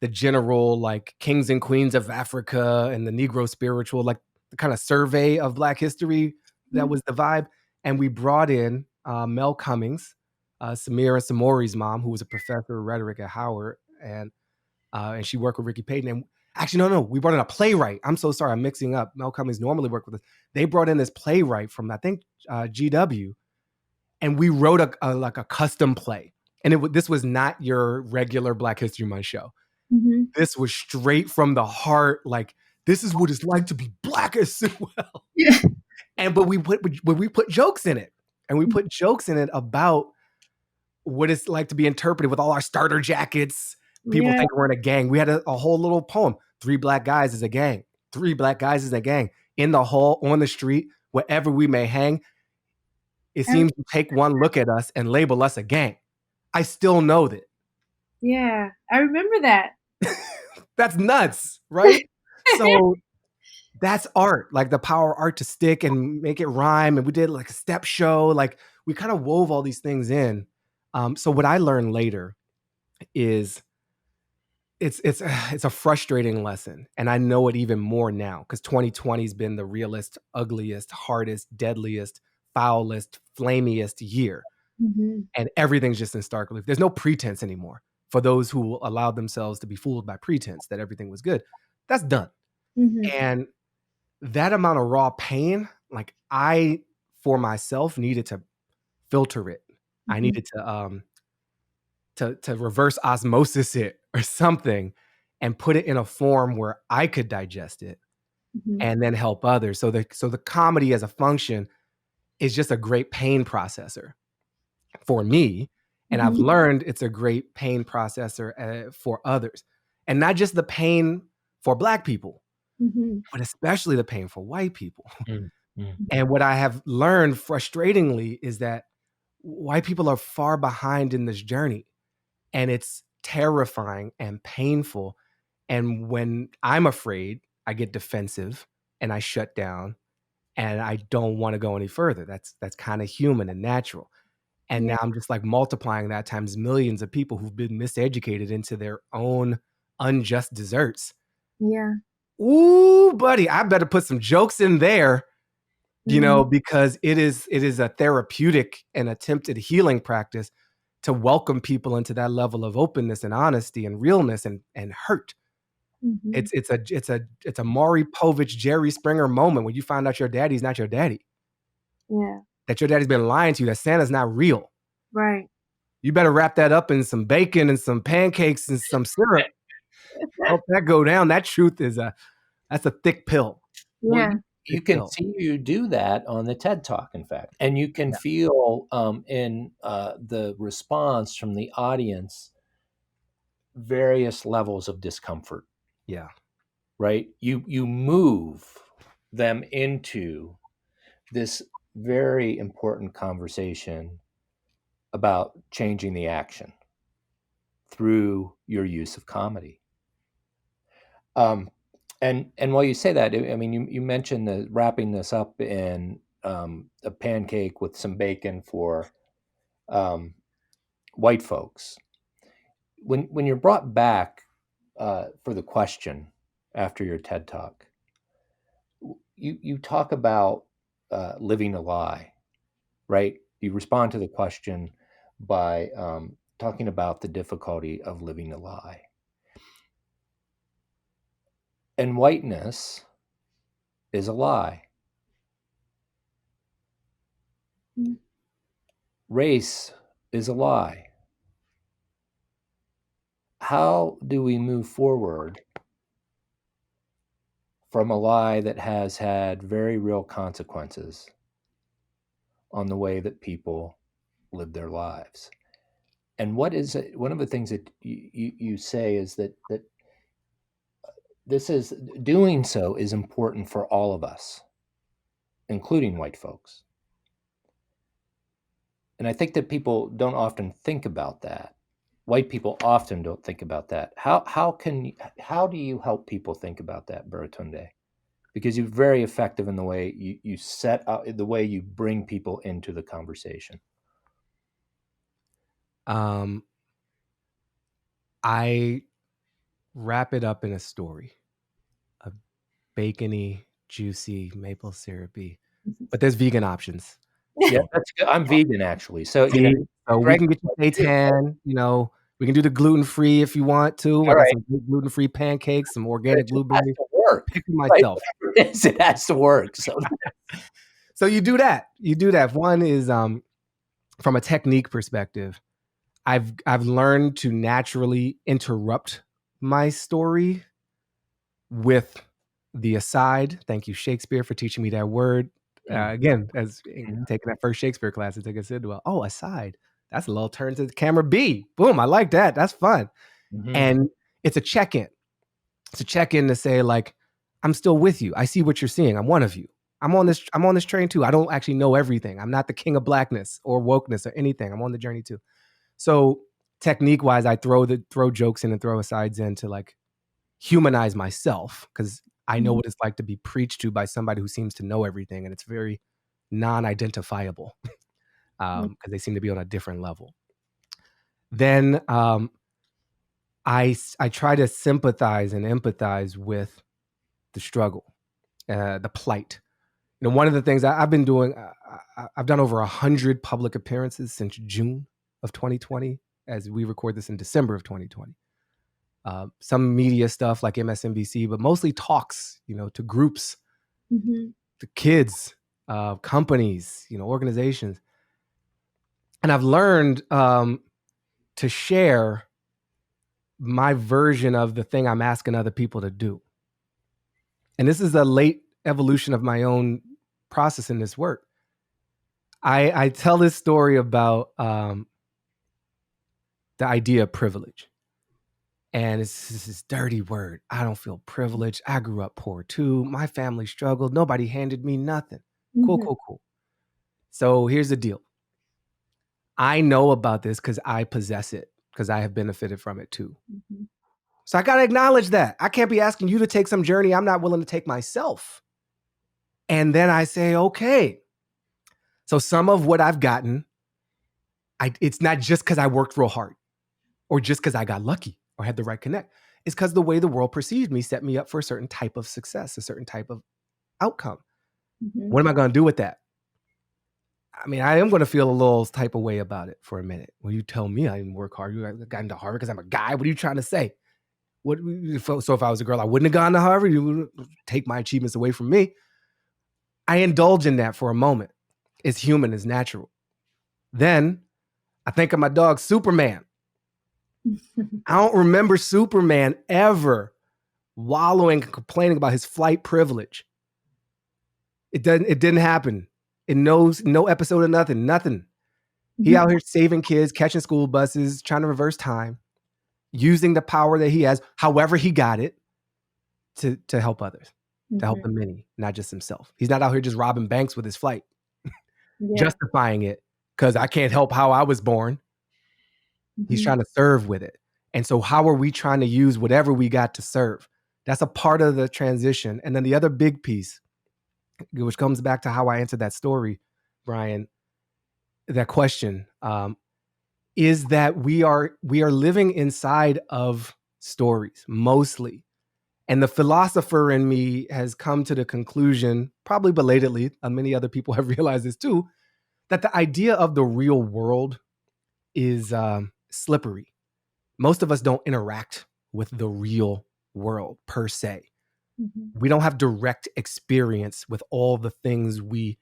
the general, like, kings and queens of Africa and the Negro spiritual, like, the kinda survey of Black history that mhm, was the vibe, and we brought in, Mel Cummings, Samir and Samori's mom, who was a professor of rhetoric at Howard, and she worked with Ricky Payton, and actually, no, we brought in a playwright. I'm so sorry, I'm mixing up. Mel Cummings normally worked with us. They brought in this playwright from, I think, GW, and we wrote like a custom play. And this was not your regular Black History Month show. mhm. This was straight from the heart. Like, this is what it's like to be Black as Sidwell. Yeah. And but we put jokes in it, and we put jokes in it about what it's like to be interpreted with all our starter jackets. People Yeah. think we're in a gang. We had a whole little poem. 3 black guys is a gang. 3 black guys is a gang. In the hall, on the street, wherever we may hang, it I seems to take one look at us and label us a gang. I still know that. Yeah, I remember that. That's nuts, right? So that's art, like the power of art to stick and make it rhyme. And we did like a step show. Like we kind of wove all these things in. So what I learned later is it's a frustrating lesson, and I know it even more now because 2020 has been the realest, ugliest, hardest, deadliest, foulest, flamiest year, Mhm, and everything's just in stark relief. There's no pretense anymore for those who allowed themselves to be fooled by pretense that everything was good. That's done, mhm, and that amount of raw pain, like I for myself needed to filter it. I mhm, needed to reverse osmosis it or something and put it in a form where I could digest it mhm, and then help others. So the comedy as a function is just a great pain processor for me, and I've mhm, learned it's a great pain processor, for others. And not just the pain for Black people, mhm, but especially the pain for white people. Mm, mm, And what I have learned frustratingly is that white people are far behind in this journey, and it's terrifying and painful. And when I'm afraid, I get defensive and I shut down and I don't want to go any further. That's kind of human and natural. And yeah, now I'm just like multiplying that times millions of people who've been miseducated into their own unjust desserts. yeah, Ooh, buddy, I better put some jokes in there, mhm, because it is a therapeutic and attempted healing practice to welcome people into that level of openness and honesty and realness and hurt. mhm, It's a Maury Povich, Jerry Springer moment when you find out your daddy's not your daddy, yeah, that your daddy's been lying to you, that Santa's not real. right. You better wrap that up in some bacon and some pancakes and some syrup. Help that go down. That truth that's a thick pill. Well, Yeah, you Thick can pill. see you do that on the TED Talk, in fact, and you can Yeah. feel in the response from the audience various levels of discomfort. Yeah. right? You move them into this very important conversation about changing the action through your use of comedy. And while you say that, I mean, you mentioned the wrapping this up in a pancake with some bacon for um, white folks. When you're brought back for the question after your TED talk, you talk about living a lie, right? You respond to the question by talking about the difficulty of living a lie. And whiteness is a lie. Mm. Race is a lie. How do we move forward from a lie that has had very real consequences on the way that people live their lives? And what is it? One of the things that you say is that this is doing so is important for all of us, including white folks. And I think that people don't often think about that. White people often don't think about that. How do you help people think about that, Baratunde? Because you're very effective in the way you set up, the way you bring people into the conversation. I wrap it up in a story, a bacony, juicy, maple syrupy, but there's vegan options. Yeah, So, that's good. I'm vegan actually, so see, so we Greg, can get you seitan, we can do the gluten-free if you want to. I all got right, some good gluten-free pancakes, some but it organic just has blueberries. to work, Pick right? myself. Whatever it is, it has to work. So you do that. You do that. One is from a technique perspective, I've learned to naturally interrupt my story with the aside. Thank you, Shakespeare, for teaching me that word. Again, as taking that first Shakespeare class, I think I said, well, oh, aside. That's a little turn to the camera B. Boom, I like that. That's fun. And it's a check-in. It's a check-in to say, like, I'm still with you. I see what you're seeing. I'm one of you. I'm on this train too. I don't actually know everything. I'm not the king of blackness or wokeness or anything. I'm on the journey too. So technique-wise, I throw jokes in and throw asides in to like humanize myself, because I know what it's like to be preached to by somebody who seems to know everything, and it's very non-identifiable because they seem to be on a different level. Then I try to sympathize and empathize with the struggle, the plight. One of the things I've been doing, I've done over 100 public appearances since June of 2020, as we record this in December of 2020. Some media stuff like MSNBC, but mostly talks, to groups, to kids, companies, organizations. And I've learned to share my version of the thing I'm asking other people to do. And this is a late evolution of my own process in this work. I tell this story about the idea of privilege. And it's this dirty word. I don't feel privileged. I grew up poor too. My family struggled. Nobody handed me nothing. Cool. So here's the deal. I know about this because I possess it, because I have benefited from it too. So I got to acknowledge that. I can't be asking you to take some journey I'm not willing to take myself. And then I say, okay. So some of what I've gotten, it's not just because I worked real hard or just because I got lucky or had the right connect. It's because the way the world perceived me set me up for a certain type of success, a certain type of outcome. What am I going to do with that? I mean, I am going to feel a little type of way about it for a minute. When you tell me I didn't work hard, you got into Harvard because I'm a guy. What are you trying to say? So if I was a girl, I wouldn't have gone to Harvard. You would take my achievements away from me. I indulge in that for a moment. It's human, it's natural. Then I think of my dog, Superman. I don't remember Superman ever wallowing and complaining about his flight privilege. It didn't happen. It knows no episode of nothing. He out here saving kids, catching school buses, trying to reverse time, using the power that he has, however he got it, to help others, to help the many, not just himself. He's not out here just robbing banks with his flight, justifying it because I can't help how I was born. He's trying to serve with it. And so how are we trying to use whatever we got to serve? That's a part of the transition. And then the other big piece, which comes back to how I answered that story, Brian, that question, is that we are living inside of stories mostly. And the philosopher in me has come to the conclusion, probably belatedly, and many other people have realized this too, that the idea of the real world is slippery. Most of us don't interact with the real world per se. We don't have direct experience with all the things we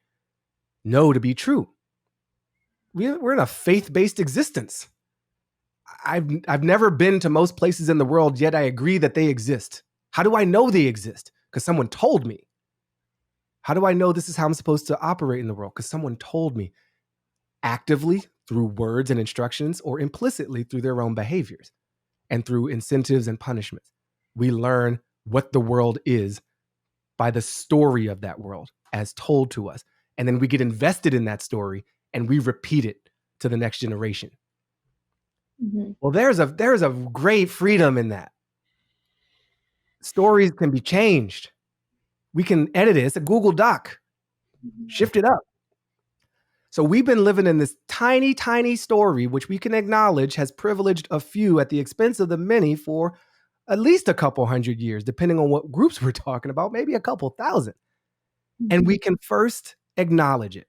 know to be true. We're in a faith-based existence. I've never been to most places in the world, yet I agree that they exist. How do I know they exist? Because someone told me. How do I know this is how I'm supposed to operate in the world? Because someone told me, actively through words and instructions, or implicitly through their own behaviors and through incentives and punishments. We learn what the world is by the story of that world as told to us. And then we get invested in that story and we repeat it to the next generation. Well, there's a great freedom in that. Stories can be changed. We can edit it. It's a Google Doc. Shift it up. So we've been living in this tiny, tiny story, which we can acknowledge has privileged a few at the expense of the many for at least a couple hundred years, depending on what groups we're talking about, maybe a couple thousand. And we can first acknowledge it.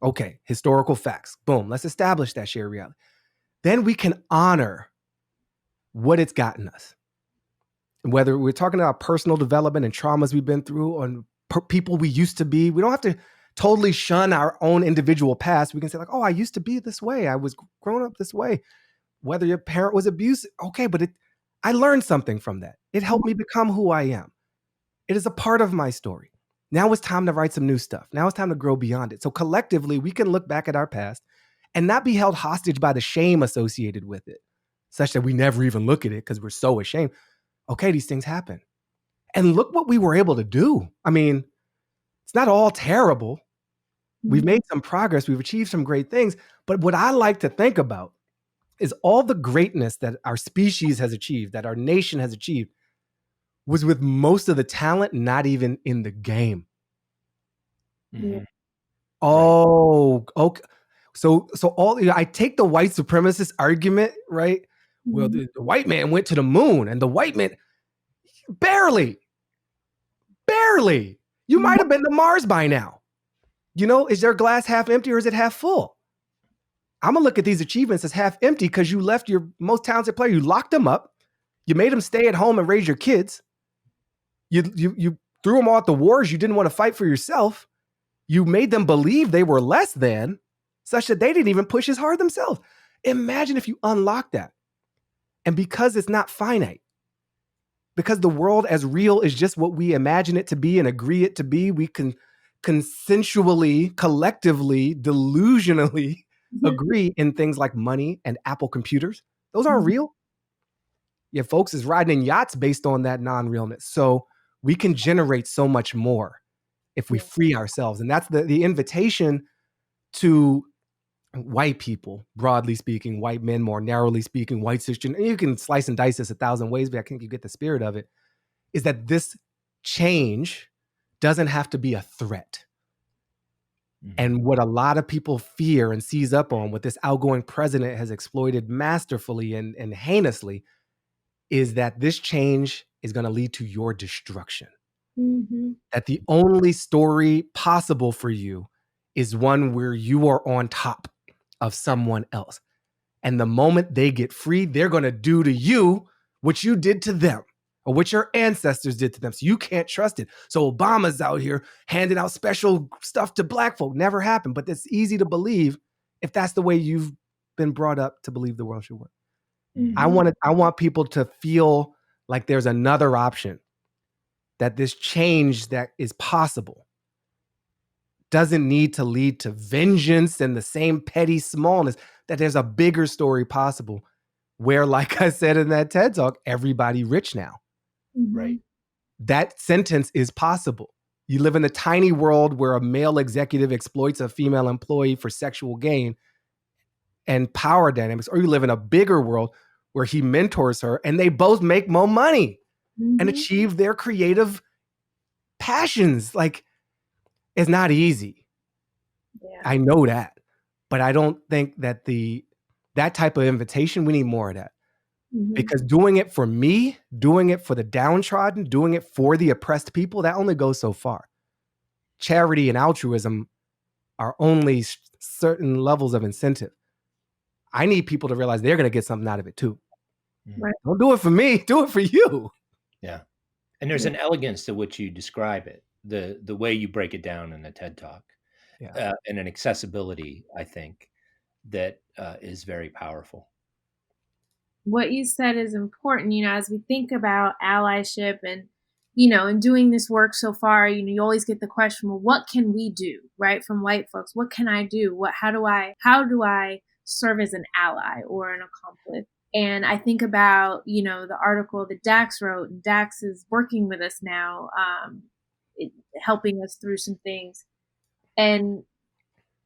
Okay, historical facts. Boom, let's establish that shared reality. Then we can honor what it's gotten us. Whether we're talking about personal development and traumas we've been through, on people we used to be, we don't have to totally shun our own individual past. We can say like, oh, I used to be this way. I was grown up this way. Whether your parent was abusive, okay, but I learned something from that. It helped me become who I am. It is a part of my story. Now it's time to write some new stuff. Now it's time to grow beyond it. So collectively, we can look back at our past and not be held hostage by the shame associated with it, such that we never even look at it because we're so ashamed. Okay, these things happen. And look what we were able to do. I mean, it's not all terrible. We've made some progress. We've achieved some great things. But what I like to think about is all the greatness that our species has achieved, that our nation has achieved, was with most of the talent not even in the game. Oh, okay. So all, I take the white supremacist argument, right? Well, the white man went to the moon, and the white man barely. You might have been to Mars by now. Is their glass half empty or is it half full? I'm gonna look at these achievements as half empty because you left your most talented player. You locked them up. You made them stay at home and raise your kids. You threw them all at the wars you didn't want to fight for yourself. You made them believe they were less than, such that they didn't even push as hard themselves. Imagine if you unlock that. And because it's not finite, because the world as real is just what we imagine it to be and agree it to be, we can consensually, collectively, delusionally agree in things like money and Apple computers. Those aren't real. Yeah, folks is riding in yachts based on that non-realness. So we can generate so much more if we free ourselves. And that's the invitation to white people, broadly speaking, white men, more narrowly speaking, white cisgender, and you can slice and dice this 1,000 ways, but I think you get the spirit of it, is that this change doesn't have to be a threat. And what a lot of people fear and seize up on, what this outgoing president has exploited masterfully and heinously, is that this change is going to lead to your destruction. That the only story possible for you is one where you are on top of someone else. And the moment they get free, they're going to do to you what you did to them, or what your ancestors did to them. So you can't trust it. So Obama's out here handing out special stuff to black folk. Never happened, but it's easy to believe if that's the way you've been brought up to believe the world should work. I want people to feel like there's another option, that this change that is possible doesn't need to lead to vengeance and the same petty smallness, that there's a bigger story possible where, like I said in that TED Talk, everybody rich now. Right. that sentence is possible. You live in a tiny world where a male executive exploits a female employee for sexual gain and power dynamics, or you live in a bigger world where he mentors her and they both make more money and achieve their creative passions. Like, it's not easy. Yeah. I know that, but I don't think that that type of invitation, we need more of that. Because doing it for me, doing it for the downtrodden, doing it for the oppressed people, that only goes so far. Charity and altruism are only certain levels of incentive. I need people to realize they're going to get something out of it too. Right. Don't do it for me, do it for you. Yeah. And there's an elegance to which you describe it, the way you break it down in a TED Talk, and an accessibility, I think, that is very powerful. What you said is important, as we think about allyship and, and doing this work so far, you always get the question, well, what can we do, right? From white folks, what can I do? How do I serve as an ally or an accomplice? And I think about, the article that Dax wrote, and Dax is working with us now, helping us through some things, and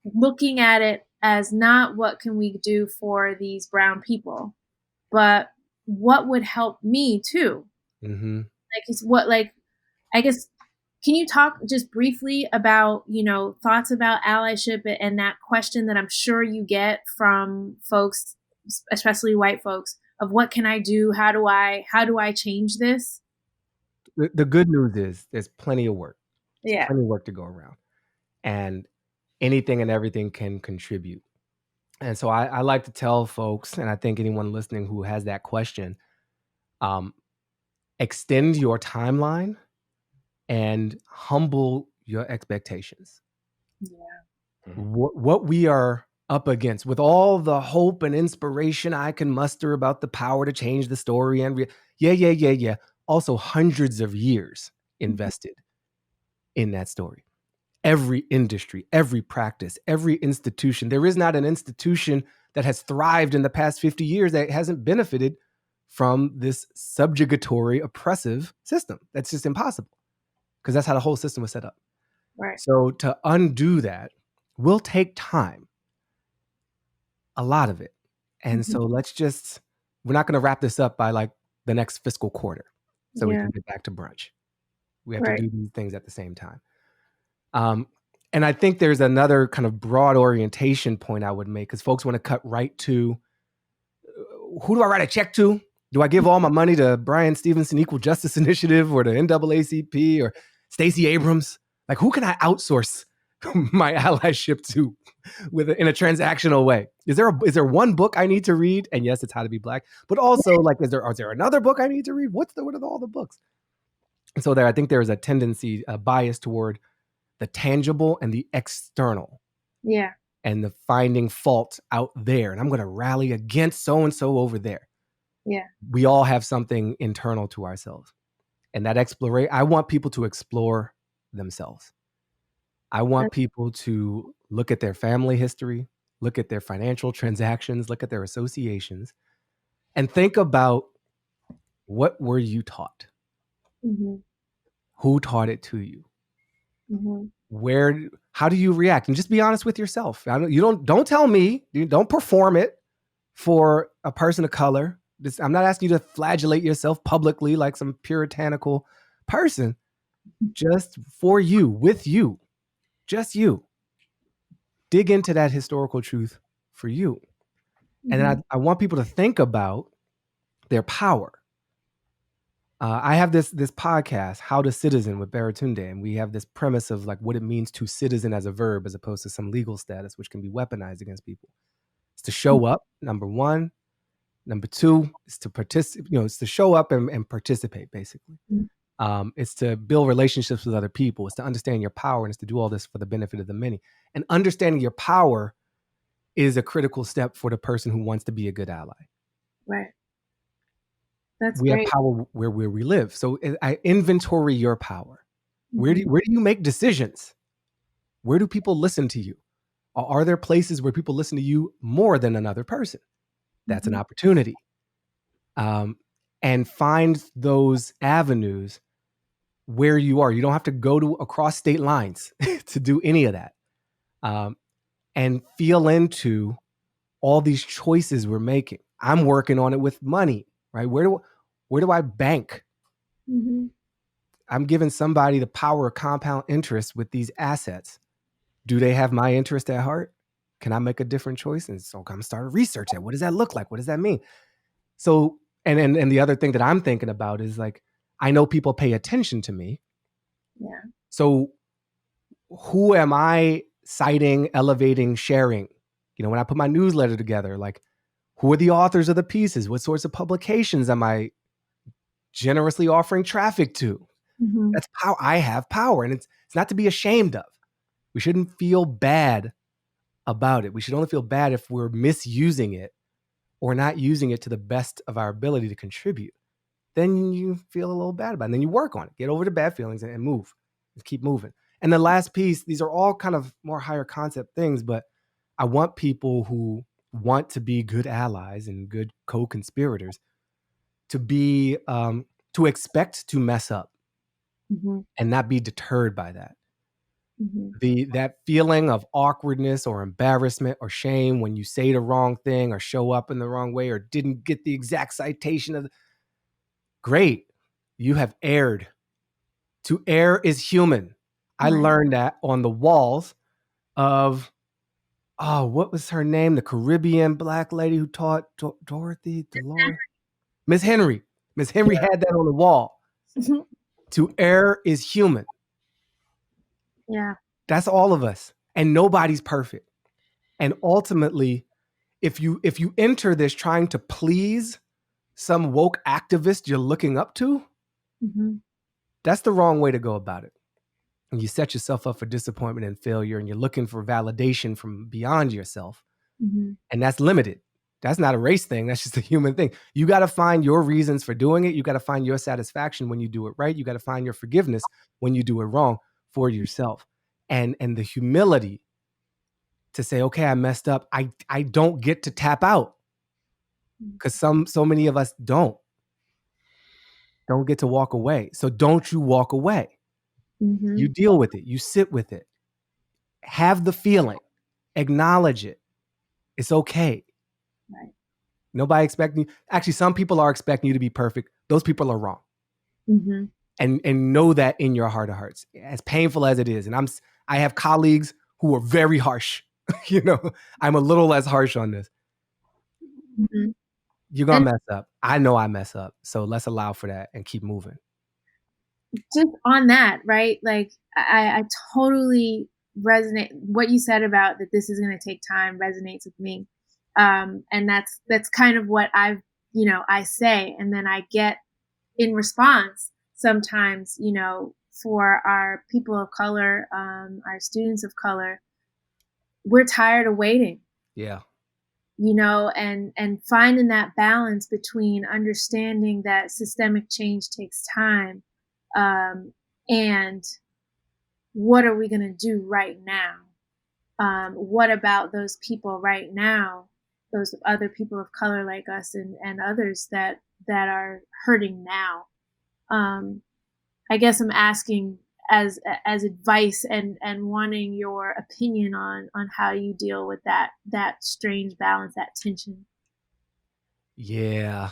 looking at it as not what can we do for these brown people, but what would help me too. I guess, can you talk just briefly about, thoughts about allyship and that question that I'm sure you get from folks, especially white folks, of what can I do? How do I change this? The good news is there's plenty of work. Yeah. Plenty of work to go around. And anything and everything can contribute. And so I like to tell folks, and I think anyone listening who has that question, extend your timeline and humble your expectations. Yeah. What we are up against, with all the hope and inspiration I can muster about the power to change the story, and yeah. Also hundreds of years invested in that story. Every industry, every practice, every institution. There is not an institution that has thrived in the past 50 years that hasn't benefited from this subjugatory, oppressive system. That's just impossible, because that's how the whole system was set up. Right. So to undo that will take time, a lot of it. And so we're not going to wrap this up by like the next fiscal quarter so we can get back to brunch. We have to do these things at the same time. And I think there's another kind of broad orientation point I would make, because folks want to cut right to, who do I write a check to? Do I give all my money to Brian Stevenson Equal Justice Initiative or the NAACP or Stacey Abrams? Like, who can I outsource my allyship to in a transactional way? Is there one book I need to read? And yes, it's How to Be Black, but also like, is there another book I need to read? What are all the books? And so I think there is a tendency, a bias toward the tangible and the external. Yeah. And the finding fault out there. And I'm going to rally against so-and-so over there. Yeah. We all have something internal to ourselves. And that exploration, I want people to explore themselves. I want people to look at their family history, look at their financial transactions, look at their associations, and think about, what were you taught? Who taught it to you? How do you react? And just be honest with yourself. Don't tell me, don't perform it for a person of color. I'm not asking you to flagellate yourself publicly like some puritanical person. Just for you, with you, just you. Dig into that historical truth for you. And I want people to think about their power. I have this podcast, How to Citizen, with Baratunde, and we have this premise of like what it means to citizen as a verb, as opposed to some legal status which can be weaponized against people. It's to show up, number one. Number two is to participate. It's to show up and participate, basically. It's to build relationships with other people. It's to understand your power, and it's to do all this for the benefit of the many. And understanding your power is a critical step for the person who wants to be a good ally. Right. That's we great. have power where we live. So I inventory your power. Where do you make decisions? Where do people listen to you? Are there places where people listen to you more than another person? That's an opportunity. And find those avenues where you are. You don't have to go to across state lines to do any of that. And feel into all these choices we're making. I'm working on it with money, right? Where do I bank? Mm-hmm. I'm giving somebody the power of compound interest with these assets. Do they have my interest at heart? Can I make a different choice? And so I'm starting to research that. What does that look like? What does that mean? So, and the other thing that I'm thinking about is like, I know people pay attention to me. Yeah. So who am I citing, elevating, sharing? You know, when I put my newsletter together, like, who are the authors of the pieces? What sorts of publications am I generously offering traffic to? Mm-hmm. That's how I have power. And it's not to be ashamed of. We shouldn't feel bad about it. We should only feel bad if we're misusing it or not using it to the best of our ability to contribute. Then you feel a little bad about it. And then you work on it. Get over the bad feelings and move. Just keep moving. And the last piece, these are all kind of more higher concept things, but I want people who want to be good allies and good co-conspirators to be to expect to mess up Mm-hmm. and not be deterred by that. Mm-hmm. That feeling of awkwardness or embarrassment or shame when you say the wrong thing or show up in the wrong way or didn't get the exact citation of great, you have erred. To err is human. I Right. learned that on the walls of what was her name? The Caribbean black lady who taught Dorothy, Dolores, Miss Henry. Miss Henry had that on the wall. To err is human. Yeah. That's all of us, and nobody's perfect. And ultimately, if you enter this trying to please some woke activist you're looking up to, Mm-hmm. that's the wrong way to go about it. And you set yourself up for disappointment and failure, and you're looking for validation from beyond yourself. Mm-hmm. And that's limited. That's not a race thing. That's just a human thing. You got to find your reasons for doing it. You got to find your satisfaction when you do it right. You got to find your forgiveness when you do it wrong for yourself. And the humility to say, okay, I messed up. I don't get to tap out, because so many of us don't get to walk away. So don't you walk away. Mm-hmm. You deal with it. You sit with it. Have the feeling. Acknowledge it. It's okay. Right. Nobody expecting you. Actually, some people are expecting you to be perfect. Those people are wrong. Mm-hmm. And know that in your heart of hearts, as painful as it is. And I have colleagues who are very harsh. You know, I'm a little less harsh on this. Mm-hmm. You're gonna And mess up. I know I mess up. So let's allow for that and keep moving. just on that, right? Like I totally resonate. What you said about that this is going to take time resonates with me. And that's kind of what I say, and then I get in response sometimes, for our people of color, our students of color, we're tired of waiting. Yeah. And finding that balance between understanding that systemic change takes time, and what are we going to do right now? What about those people right now, those other people of color like us and others that are hurting now? I guess I'm asking as advice and wanting your opinion on how you deal with that strange balance, that tension. Yeah.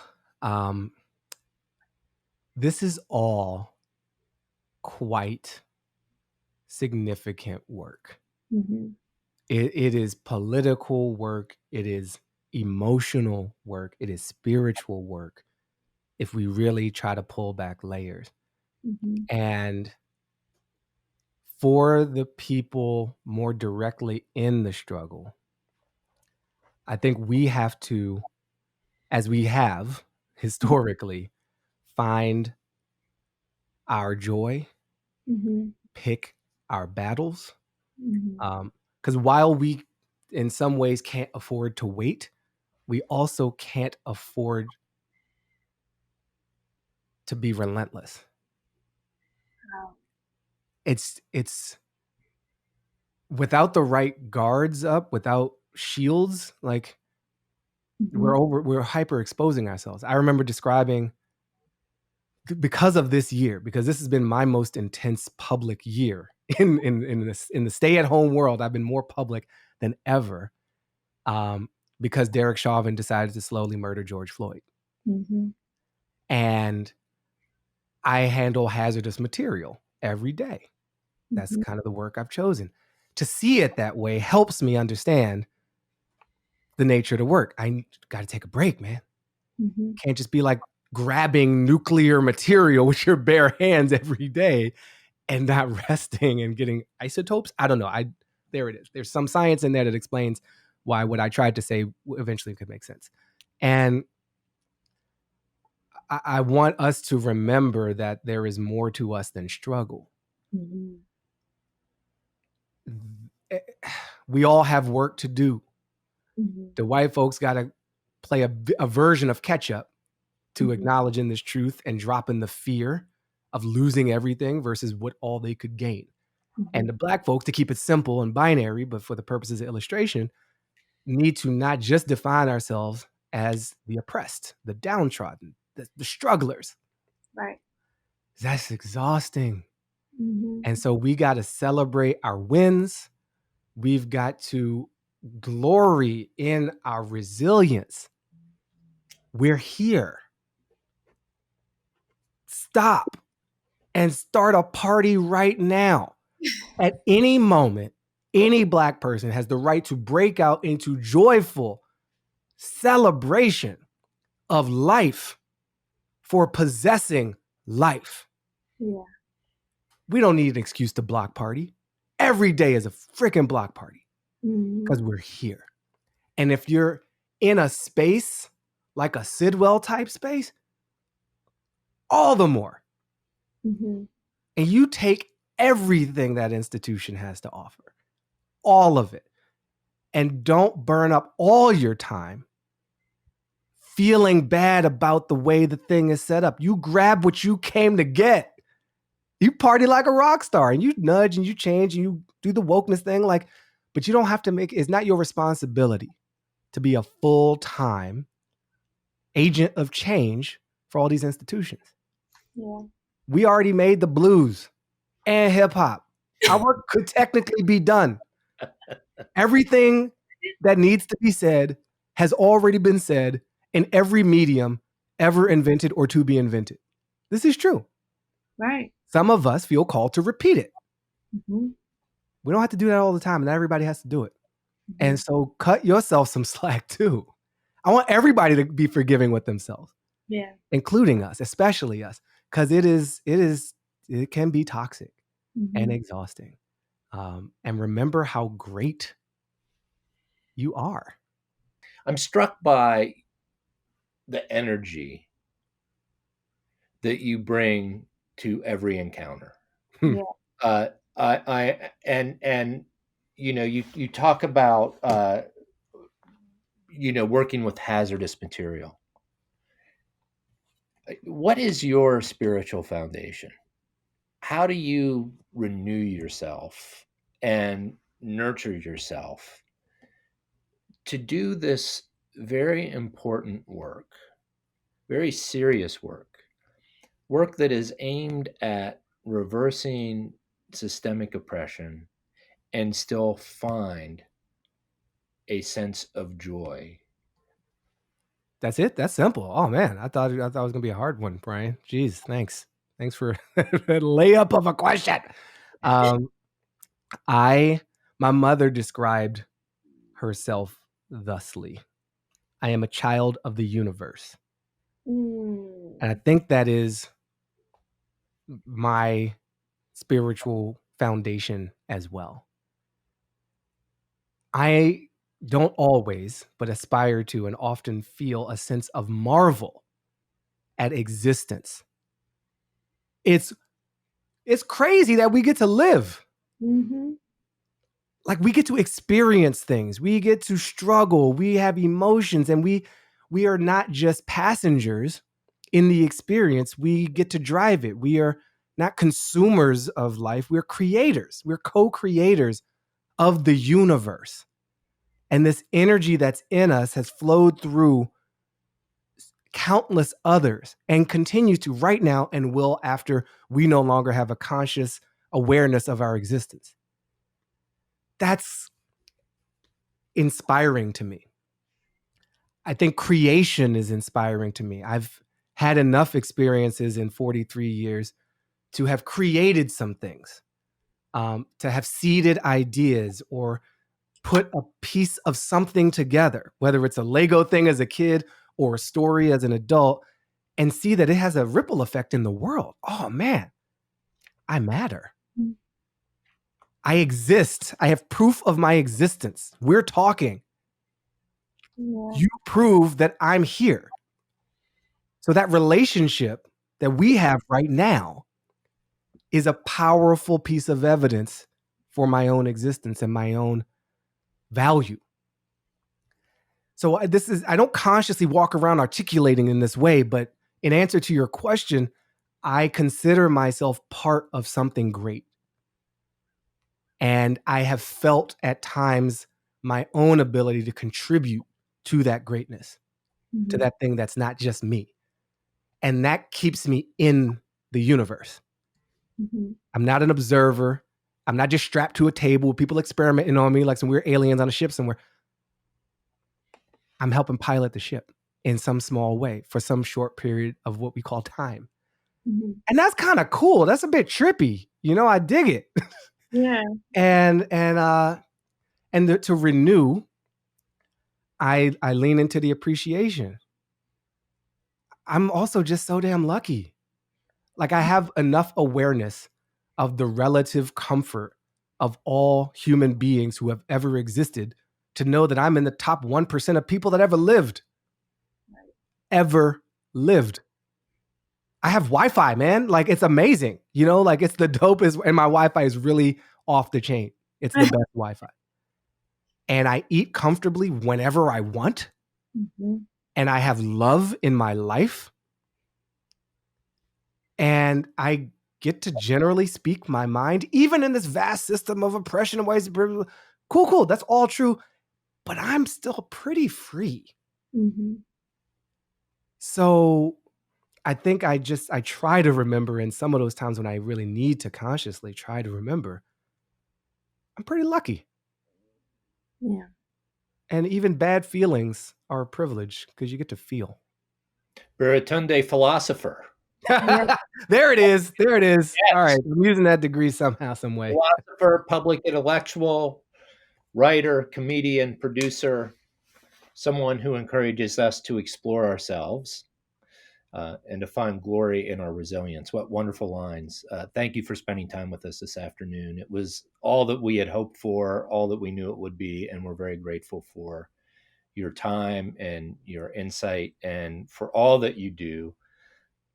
This is all quite significant work. Mm-hmm. It is political work. It is emotional work. It is spiritual work. If we really try to pull back layers. Mm-hmm. And for the people more directly in the struggle, I think we have to, as we have historically, find our joy, Mm-hmm. pick our battles. Mm-hmm. Because while we, in some ways, can't afford to wait, we also can't afford to be relentless. Wow. It's without the right guards up, without shields, like Mm-hmm. we're hyper exposing ourselves. I remember describing because of this year, because this has been my most intense public year in the stay-at-home world. I've been more public than ever, because Derek Chauvin decided to slowly murder George Floyd. Mm-hmm. And I handle hazardous material every day. That's Mm-hmm. kind of the work I've chosen. To see it that way helps me understand the nature of the work. I got to take a break, man. Mm-hmm. Can't just be like grabbing nuclear material with your bare hands every day and not resting and getting isotopes. I don't know. There it is. There's some science in there that explains why what I tried to say eventually could make sense. And I want us to remember that there is more to us than struggle. Mm-hmm. We all have work to do. Mm-hmm. The white folks got to play a version of catch up to Mm-hmm. acknowledging this truth and dropping the fear of losing everything versus what all they could gain. Mm-hmm. And the black folks, to keep it simple and binary, but for the purposes of illustration, need to not just define ourselves as the oppressed, the downtrodden, the strugglers. Right. That's exhausting. Mm-hmm. And so we got to celebrate our wins. We've got to glory in our resilience. We're here. Stop and start a party right now. At any moment, any black person has the right to break out into joyful celebration of life for possessing life. Yeah. We don't need an excuse to block party. Every day is a freaking block party because we're here. And if you're in a space like a Sidwell type space, all the more. Mm-hmm. And you take everything that institution has to offer, all of it, and don't burn up all your time feeling bad about the way the thing is set up. You grab what you came to get. You party like a rock star and you nudge and you change and you do the wokeness thing, but you don't have to it's not your responsibility to be a full-time agent of change for all these institutions. Yeah. We already made the blues and hip hop. Our work could technically be done. Everything that needs to be said has already been said in every medium ever invented or to be invented. This is true. Right. Some of us feel called to repeat it. Mm-hmm. We don't have to do that all the time, and not everybody has to do it. Mm-hmm. And so cut yourself some slack too. I want everybody to be forgiving with themselves. Yeah. Including us, especially us, because it can be toxic and exhausting. And remember how great you are. I'm struck by the energy that you bring to every encounter. Yeah. And you talk about working with hazardous material. What is your spiritual foundation? How do you renew yourself and nurture yourself to do this very important work, very serious work that is aimed at reversing systemic oppression and still find a sense of joy? That's it. That's simple. Oh man, I thought it was gonna be a hard one, Brian. Jeez, thanks for that layup of a question. My mother described herself thusly: I am a child of the universe. And I think that is my spiritual foundation as well. I don't always, but aspire to and often feel a sense of marvel at existence. It's crazy that we get to live. Mm-hmm. Like we get to experience things. We get to struggle. We have emotions, and we are not just passengers in the experience. We get to drive it. We are not consumers of life. We're creators. We're co-creators of the universe. And this energy that's in us has flowed through countless others and continues to right now and will after we no longer have a conscious awareness of our existence. That's inspiring to me. I think creation is inspiring to me. I've had enough experiences in 43 years to have created some things, to have seeded ideas or put a piece of something together, whether it's a Lego thing as a kid or a story as an adult, and see that it has a ripple effect in the world. Oh man, I matter. I exist. I have proof of my existence. We're talking. Yeah. You prove that I'm here. So that relationship that we have right now is a powerful piece of evidence for my own existence and my own value. So I don't consciously walk around articulating in this way, but in answer to your question, I consider myself part of something great. And I have felt at times my own ability to contribute to that greatness, to that thing that's not just me. And that keeps me in the universe. I'm not an observer. I'm not just strapped to a table with people experimenting on me like some weird aliens on a ship somewhere. I'm helping pilot the ship in some small way for some short period of what we call time. And that's kind of cool. That's a bit trippy. I dig it. Yeah. And to renew, I lean into the appreciation. I'm also just so damn lucky. Like I have enough awareness of the relative comfort of all human beings who have ever existed to know that I'm in the top 1% of people that ever lived. Ever lived. I have Wi-Fi, man. Like it's amazing. Like it's the dopest, and my Wi-Fi is really off the chain. It's the best Wi-Fi. And I eat comfortably whenever I want. And I have love in my life. And I get to generally speak my mind, even in this vast system of oppression and white supremacy. Cool. That's all true. But I'm still pretty free. So I think I try to remember in some of those times when I really need to consciously try to remember, I'm pretty lucky. Yeah. And even bad feelings are a privilege because you get to feel. Baratunde philosopher. There it is. Yes. All right. I'm using that degree somehow, some way. Philosopher, public intellectual, writer, comedian, producer, someone who encourages us to explore ourselves and to find glory in our resilience. What wonderful lines. Thank you for spending time with us this afternoon. It was all that we had hoped for, all that we knew it would be, and we're very grateful for your time and your insight and for all that you do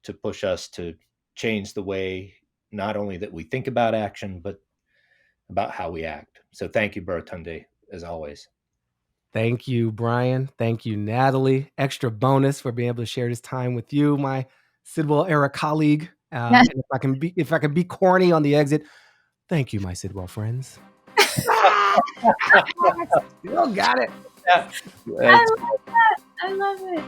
to push us to change the way not only that we think about action, but about how we act. So thank you, Baratunde, as always. Thank you, Brian. Thank you, Natalie. Extra bonus for being able to share this time with you, my Sidwell era colleague. And if I can be corny on the exit, thank you, my Sidwell friends. Still got it. I love that. I love it.